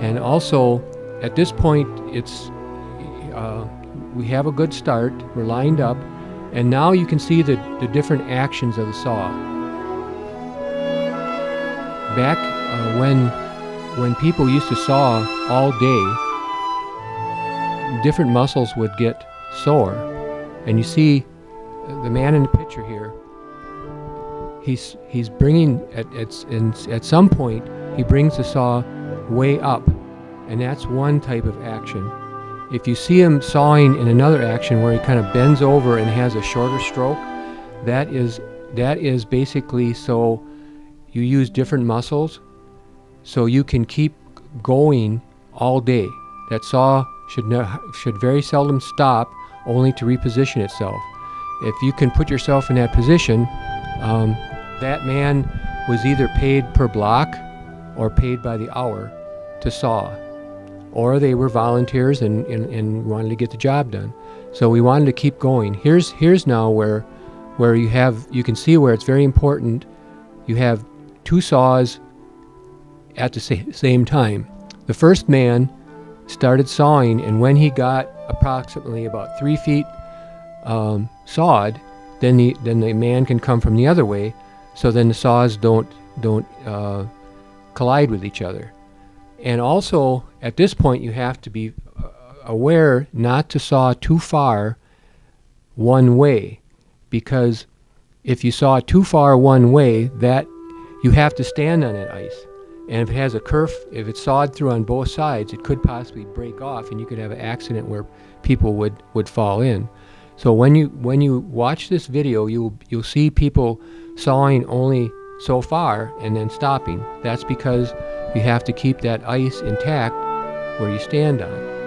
[SPEAKER 3] And also at this point, we have a good start, we're lined up, and now you can see the different actions of the saw. Back when people used to saw all day, different muscles would get sore. And you see the man in the picture here, he's bringing, at some point, he brings the saw way up, and that's one type of action. If you see him sawing in another action where he kind of bends over and has a shorter stroke, that is basically so you use different muscles so you can keep going all day. That saw should very seldom stop, only to reposition itself. If you can put yourself in that position, that man was either paid per block or paid by the hour to saw, or they were volunteers and wanted to get the job done. So we wanted to keep going. Here's now where you can see where it's very important. You have two saws at the same time. The first man started sawing, and when he got approximately about 3 feet sawed, then the man can come from the other way, so then the saws don't collide with each other. And also at this point you have to be aware not to saw too far one way, because if you saw too far one way, that you have to stand on that ice. And if it has a kerf, if it's sawed through on both sides, it could possibly break off, and you could have an accident where people would fall in. So when you watch this video, you'll see people sawing only so far and then stopping. That's because you have to keep that ice intact where you stand on.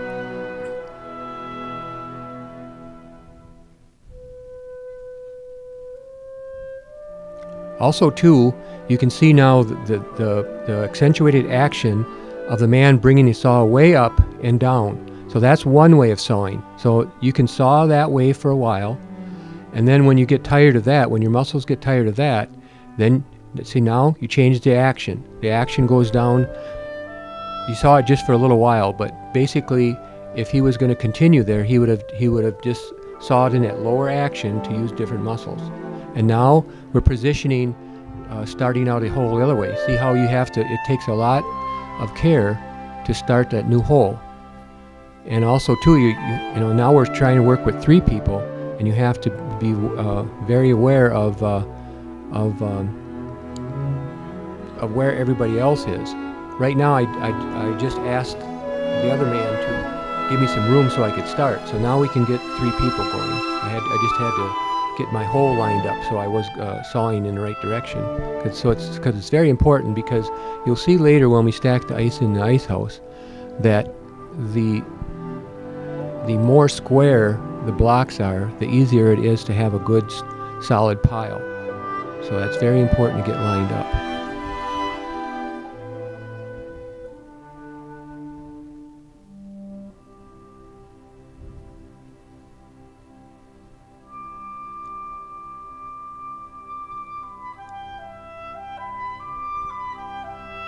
[SPEAKER 3] Also too, you can see now the accentuated action of the man bringing the saw way up and down. So that's one way of sawing. So you can saw that way for a while, and then when you get tired of that, when your muscles get tired of that, then see, now you change the action. The action goes down. You saw it just for a little while, but basically if he was going to continue there, he would have just sawed in that lower action to use different muscles. And now we're positioning, starting out a hole the other way. See how you have to, it takes a lot of care to start that new hole. And also too, you know, now we're trying to work with 3 people, and you have to be very aware of where everybody else is. Right now I just asked the other man to give me some room so I could start. So now we can get 3 people going. I just had to get my hole lined up so I was sawing in the right direction. Because it's very important, because you'll see later when we stack the ice in the ice house that the more square the blocks are, the easier it is to have a good solid pile. So that's very important to get lined up.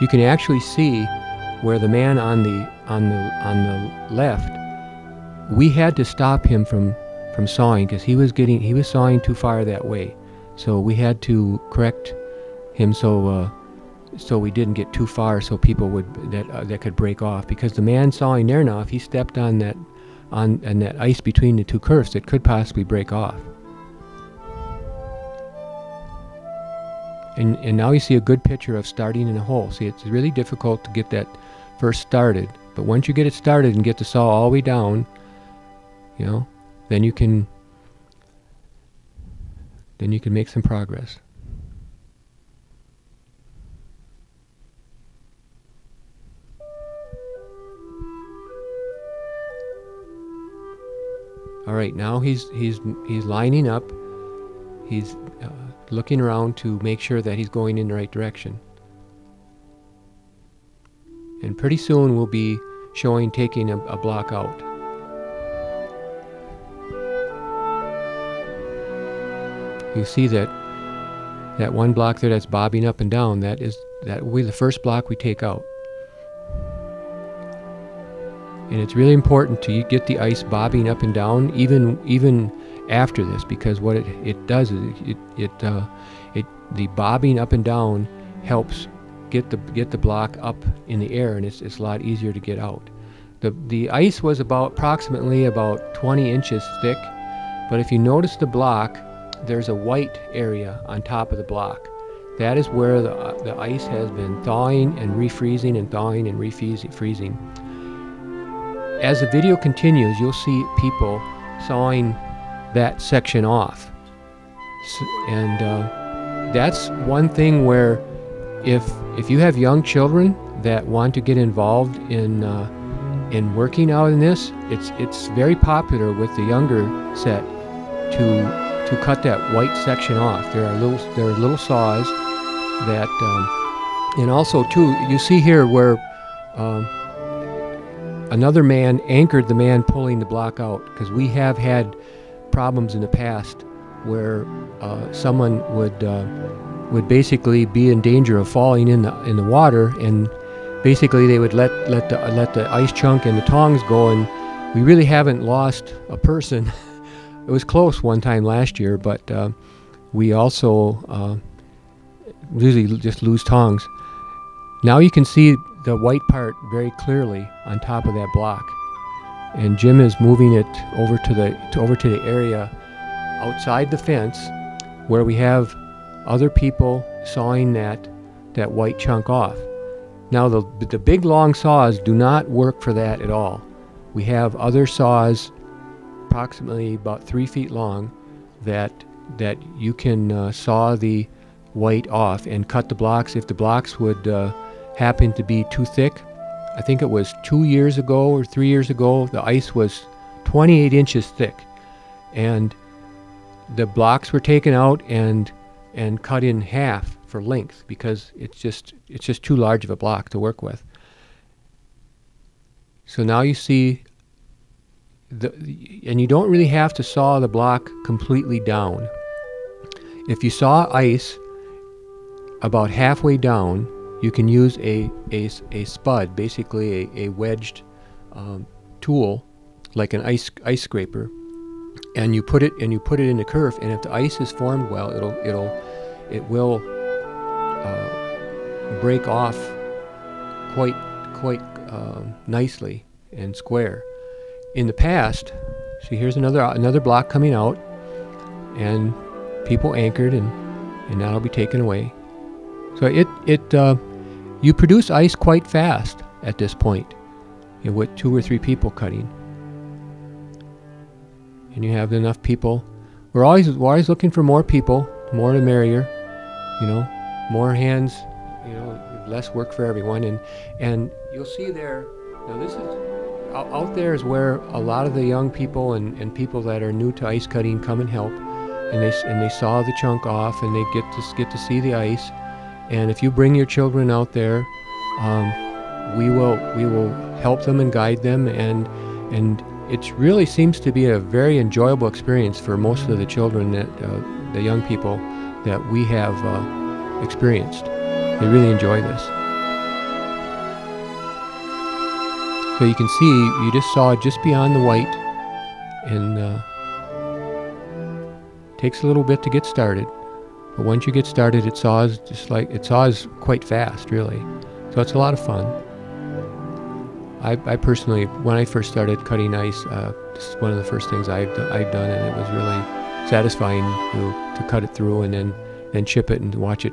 [SPEAKER 3] You can actually see where the man on the left, we had to stop him from sawing, because he was sawing too far that way. So we had to correct him so we didn't get too far, so people that could break off. Because the man sawing there now, if he stepped on that ice between the 2 kerfs, it could possibly break off. And now you see a good picture of starting in a hole. See, it's really difficult to get that first started, but once you get it started and get the saw all the way down, you know, then you can make some progress. All right, now he's lining up. He's looking around to make sure that he's going in the right direction. And pretty soon we'll be showing taking a block out. You see that one block there that's bobbing up and down, that will be the first block we take out. And it's really important to get the ice bobbing up and down even after this, because what it does is the bobbing up and down helps get the block up in the air, and it's a lot easier to get out. The ice was approximately about 20 inches thick, but if you notice the block, there's a white area on top of the block. That is where the ice has been thawing and refreezing and thawing and refreezing. As the video continues, you'll see people sawing that section off. And that's one thing where if you have young children that want to get involved in working out in this, it's very popular with the younger set to cut that white section off. There are little saws that, and also too, you see here where another man anchored the man pulling the block out, because we have had problems in the past where someone would basically be in danger of falling in the water, and basically they would let the ice chunk and the tongs go, and we really haven't lost a person. It was close one time last year, but we also usually just lose tongs. Now you can see the white part very clearly on top of that block, and Jim is moving it over to the area outside the fence where we have other people sawing that white chunk off. Now the big long saws do not work for that at all. We have other saws approximately about 3 feet long that you can saw the white off and cut the blocks if the blocks would happen to be too thick. I think it was 2 years ago or 3 years ago, the ice was 28 inches thick, and the blocks were taken out and cut in half for length, because it's just too large of a block to work with. So now you see and you don't really have to saw the block completely down. If you saw ice about halfway down, you can use a spud, basically a wedged tool, like an ice scraper, and you put it in the kerf. And if the ice is formed well, it will break off quite nicely and square. In the past, see, here's another block coming out, and people anchored, and that'll be taken away. So you produce ice quite fast at this point, with 2 or 3 people cutting, and you have enough people. We're always looking for more people, more the merrier, more hands, less work for everyone, and you'll see there. Now this is. Out there is where a lot of the young people and people that are new to ice cutting come and help, and they saw the chunk off, and they get to see the ice. And if you bring your children out there, we will help them and guide them, and it really seems to be a very enjoyable experience for most of the children the young people that we have experienced. They really enjoy this. So you can see, you just saw it just beyond the white, and takes a little bit to get started. But once you get started, it saws quite fast, really. So it's a lot of fun. I personally, when I first started cutting ice, this is one of the first things I've done, and it was really satisfying to cut it through and then chip it and watch it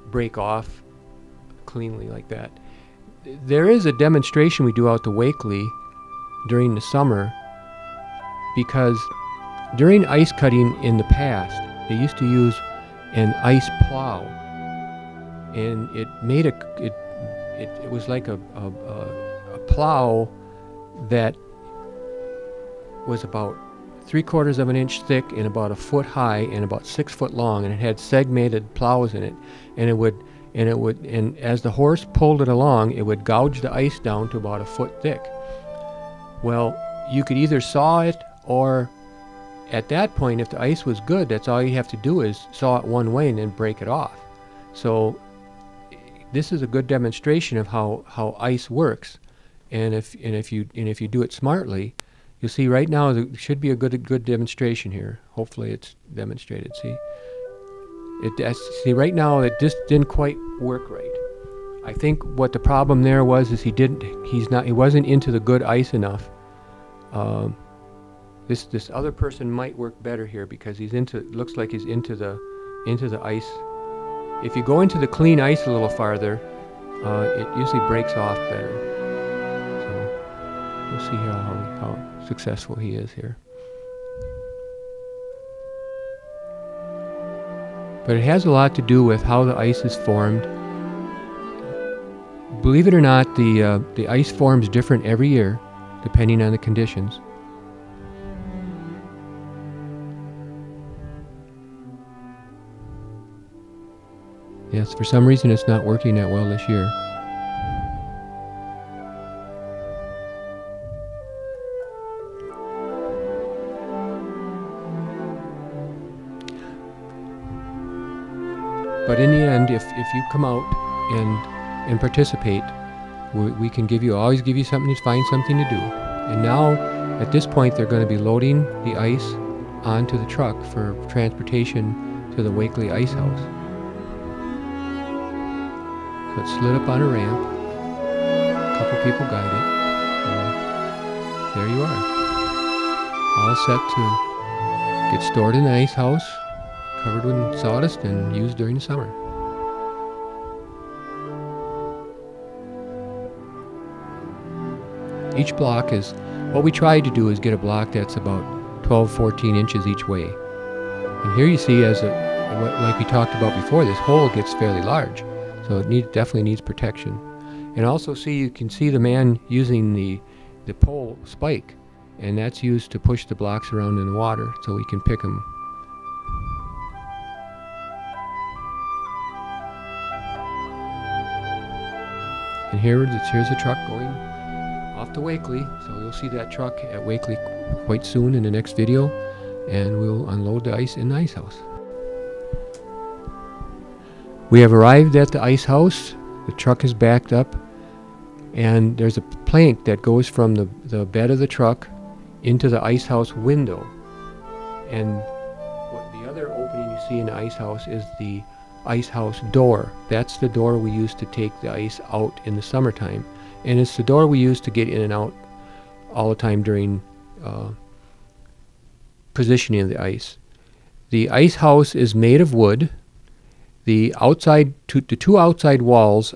[SPEAKER 3] break off cleanly like that. There is a demonstration we do out to Wakely during the summer, because during ice cutting in the past, they used to use an ice plow, and it was like a plow that was about 3/4 of an inch thick and about a foot high and about 6 foot long, and it had segmented plows in it, and as the horse pulled it along, it would gouge the ice down to about a foot thick. Well, you could either saw it, or at that point, if the ice was good, that's all you have to do is saw it one way and then break it off. So this is a good demonstration of how ice works, and if you do it smartly, you'll see right now there should be a good demonstration here. Hopefully it's demonstrated. See right now it just didn't quite work right. I think what the problem there was is he wasn't into the good ice enough. This other person might work better here because looks like he's into the ice. If you go into the clean ice a little farther, it usually breaks off better. So we'll see how successful he is here. But it has a lot to do with how the ice is formed. Believe it or not, the ice forms different every year, depending on the conditions. Yes, for some reason it's not working that well this year. But in the end, if you come out and participate, we can always give you something to find something to do. And now, at this point, they're going to be loading the ice onto the truck for transportation to the Wakely Ice House. So it slid up on a ramp. A couple people got it. And there you are. All set to get stored in the ice house, covered with sawdust and used during the summer. Each block is, what we tried to do is get a block that's about 12-14 inches each way. And here you see, like we talked about before, this hole gets fairly large. So it definitely needs protection. And also you can see the man using the pole spike, and that's used to push the blocks around in the water so we can pick them. And here's a truck going off to Wakely, so you'll see that truck at Wakely quite soon in the next video, and we'll unload the ice in the ice house. We have arrived at the ice house. The truck is backed up, and there's a plank that goes from the bed of the truck into the ice house window. And the other opening you see in the ice house is the ice house door. That's the door we use to take the ice out in the summertime, and it's the door we use to get in and out all the time during positioning of the ice. The ice house is made of wood. The two outside walls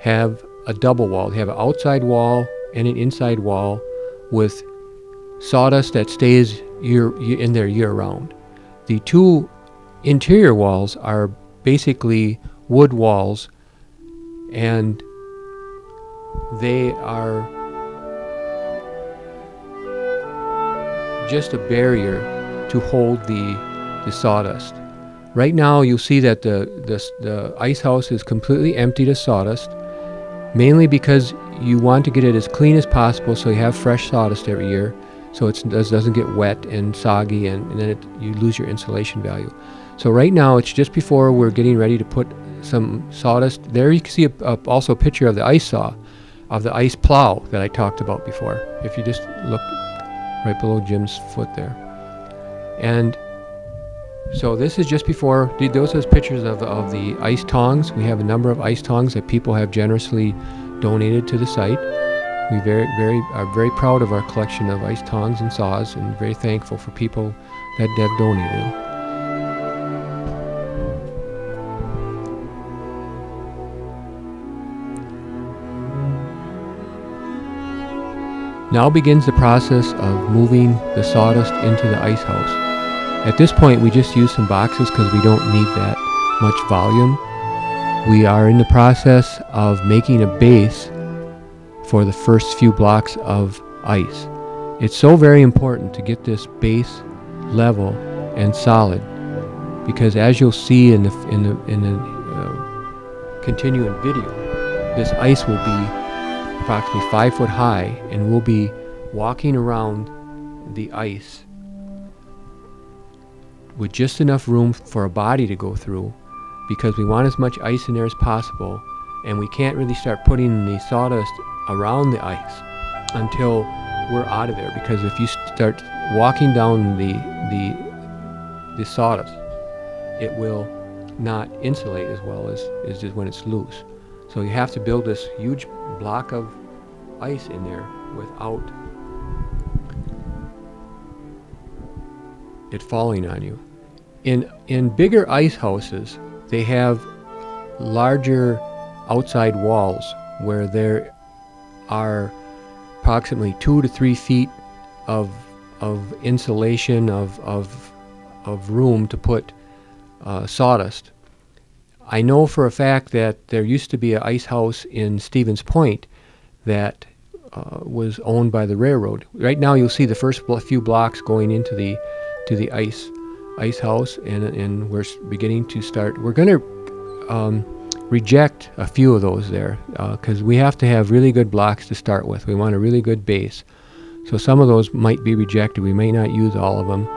[SPEAKER 3] have a double wall. They have an outside wall and an inside wall with sawdust that stays in there year-round. The two interior walls are basically wood walls, and they are just a barrier to hold the sawdust. Right now you'll see that the ice house is completely emptied of sawdust, mainly because you want to get it as clean as possible so you have fresh sawdust every year, so it doesn't get wet and soggy, and then you lose your insulation value. So right now it's just before we're getting ready to put some sawdust. There you can see also a picture of the ice saw, of the ice plow that I talked about before, if you just look right below Jim's foot there. And so this is just before, those are pictures of the ice tongs. We have a number of ice tongs that people have generously donated to the site. We are very proud of our collection of ice tongs and saws, and very thankful for people that have donated. Now begins the process of moving the sawdust into the ice house. At this point we just use some boxes because we don't need that much volume. We are in the process of making a base for the first few blocks of ice. It's so very important to get this base level and solid, because as you'll see in the continuing video, this ice will be approximately 5 foot high, and we'll be walking around the ice with just enough room for a body to go through, because we want as much ice in there as possible, and we can't really start putting the sawdust around the ice until we're out of there, because if you start walking down the sawdust, it will not insulate as well as just when it's loose. So you have to build this huge block of ice in there without it falling on you. In bigger ice houses, they have larger outside walls where there are approximately 2 to 3 feet of insulation of room to put sawdust. I know for a fact that there used to be an ice house in Stevens Point that was owned by the railroad. Right now you'll see the first few blocks going into the ice house, and we're beginning to start. We're going to reject a few of those there because we have to have really good blocks to start with. We want a really good base. So some of those might be rejected. We may not use all of them.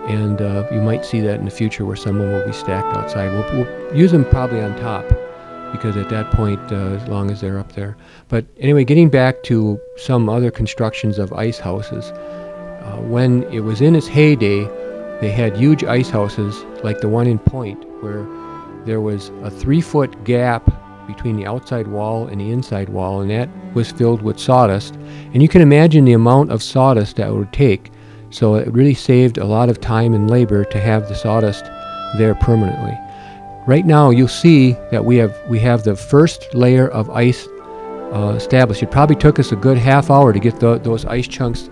[SPEAKER 3] And you might see that in the future where some of them will be stacked outside. We'll use them probably on top, because at that point, as long as they're up there. But anyway, getting back to some other constructions of ice houses, when it was in its heyday, they had huge ice houses like the one in Point, where there was a 3-foot gap between the outside wall and the inside wall, and that was filled with sawdust. And you can imagine the amount of sawdust that would take. So it really saved a lot of time and labor to have the sawdust there permanently. Right now you'll see that we have the first layer of ice established. It probably took us a good half hour to get those ice chunks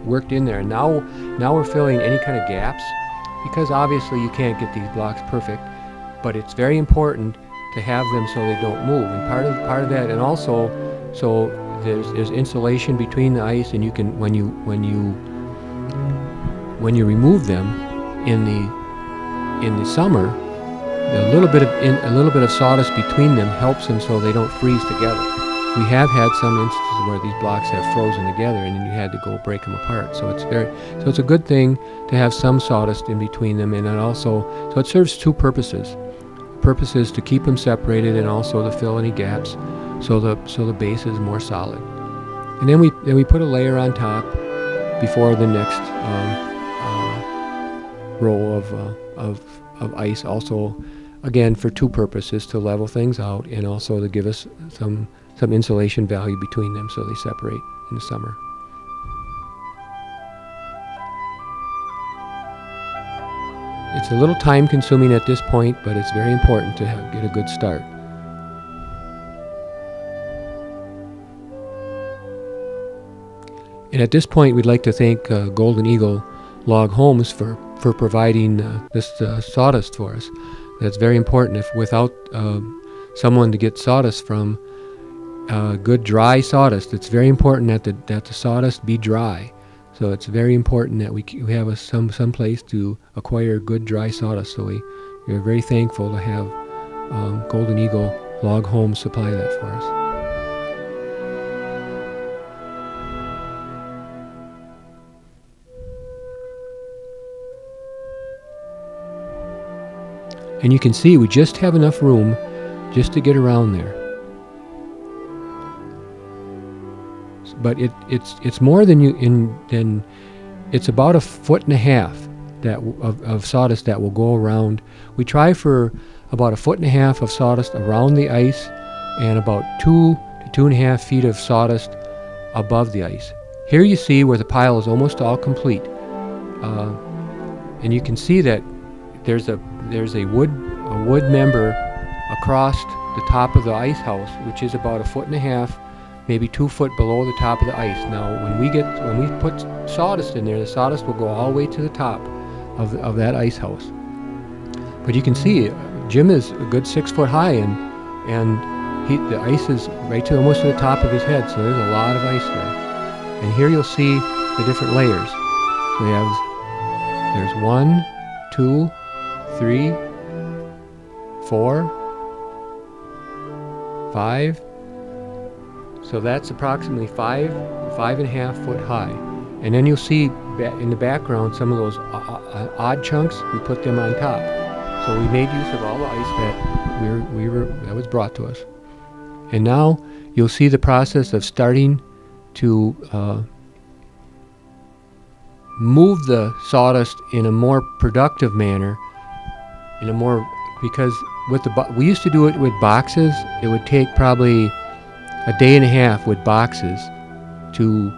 [SPEAKER 3] worked in there. And now we're filling any kind of gaps, because obviously you can't get these blocks perfect, but it's very important to have them so they don't move. And part of that, and also so there's insulation between the ice, and you can when you remove them in the summer, a little bit of sawdust between them helps them so they don't freeze together. We have had some instances where these blocks have frozen together, and then you had to go break them apart. So it's a good thing to have some sawdust in between them, and so it serves two purposes. Purpose is to keep them separated, and also to fill any gaps, so the base is more solid. And then we put a layer on top before the next row of ice, also again for two purposes: to level things out, and also to give us some insulation value between them so they separate in the summer. It's a little time consuming at this point, but it's very important to get a good start. And at this point, we'd like to thank Golden Eagle Log Homes for providing this sawdust for us. That's very important. If without someone to get sawdust from, good dry sawdust, it's very important that the sawdust be dry. So it's very important that we have some place to acquire good dry sawdust. So we're very thankful to have Golden Eagle Log Homes supply that for us. And you can see we just have enough room just to get around there. But it's more than it's about 1.5 foot of sawdust that will go around. We try for about 1.5 foot of sawdust around the ice, and about 2 to 2.5 feet of sawdust above the ice. Here you see where the pile is almost all complete, and you can see that there's a wood member across the top of the ice house, which is about 1.5 foot, maybe 2 foot below the top of the ice. Now, when we put sawdust in there, the sawdust will go all the way to the top of that ice house. But you can see Jim is a good 6 foot high, and the ice is right to almost to the top of his head. So there's a lot of ice there. And here you'll see the different layers. So there's 1, 2, 3, 4, 5. So that's approximately 5.5 foot high. And then you'll see in the background some of those odd chunks. We put them on top. So we made use of all the ice that was brought to us. And now you'll see the process of starting to move the sawdust in a more productive manner, because we used to do it with boxes. It would take probably a day and a half with boxes to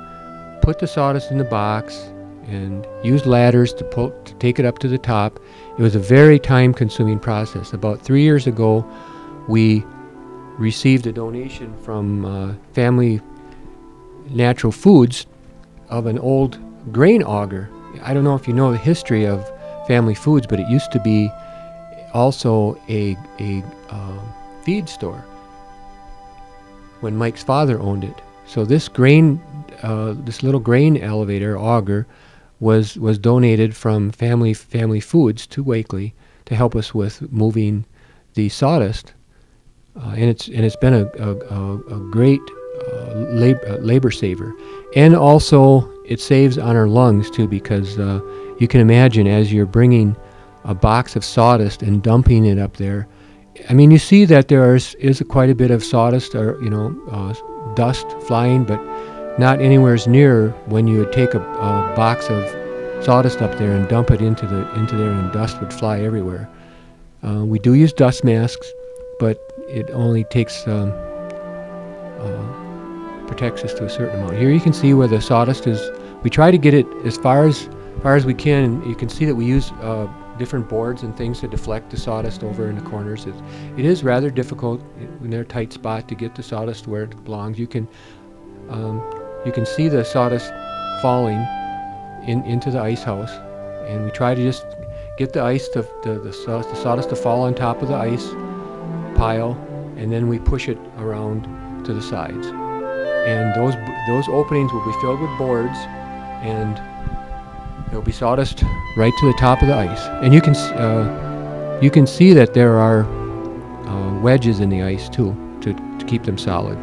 [SPEAKER 3] put the sawdust in the box and use ladders to take it up to the top. It was a very time-consuming process. About 3 years ago, we received a donation from Family Natural Foods of an old grain auger. I don't know if you know the history of Family Foods, but it used to be also a feed store when Mike's father owned it. So this little grain elevator auger was donated from Family Foods to Wakely to help us with moving the sawdust, and it's been a great labor saver, and also it saves on our lungs too, because you can imagine as you're bringing a box of sawdust and dumping it up there. I mean, you see that there is quite a bit of sawdust or dust flying, but not anywhere near when you would take a box of sawdust up there and dump it into there, and dust would fly everywhere. We do use dust masks, but it only protects us to a certain amount. Here you can see where the sawdust is. We try to get it as far as we can. You can see that we use different boards and things to deflect the sawdust over in the corners. It is rather difficult in their tight spot to get the sawdust where it belongs. You can see the sawdust falling into the ice house, and we try to just get the sawdust to fall on top of the ice pile, and then we push it around to the sides. And those openings will be filled with boards, and there'll be sawdust right to the top of the ice. And you can see that there are wedges in the ice too to keep them solid.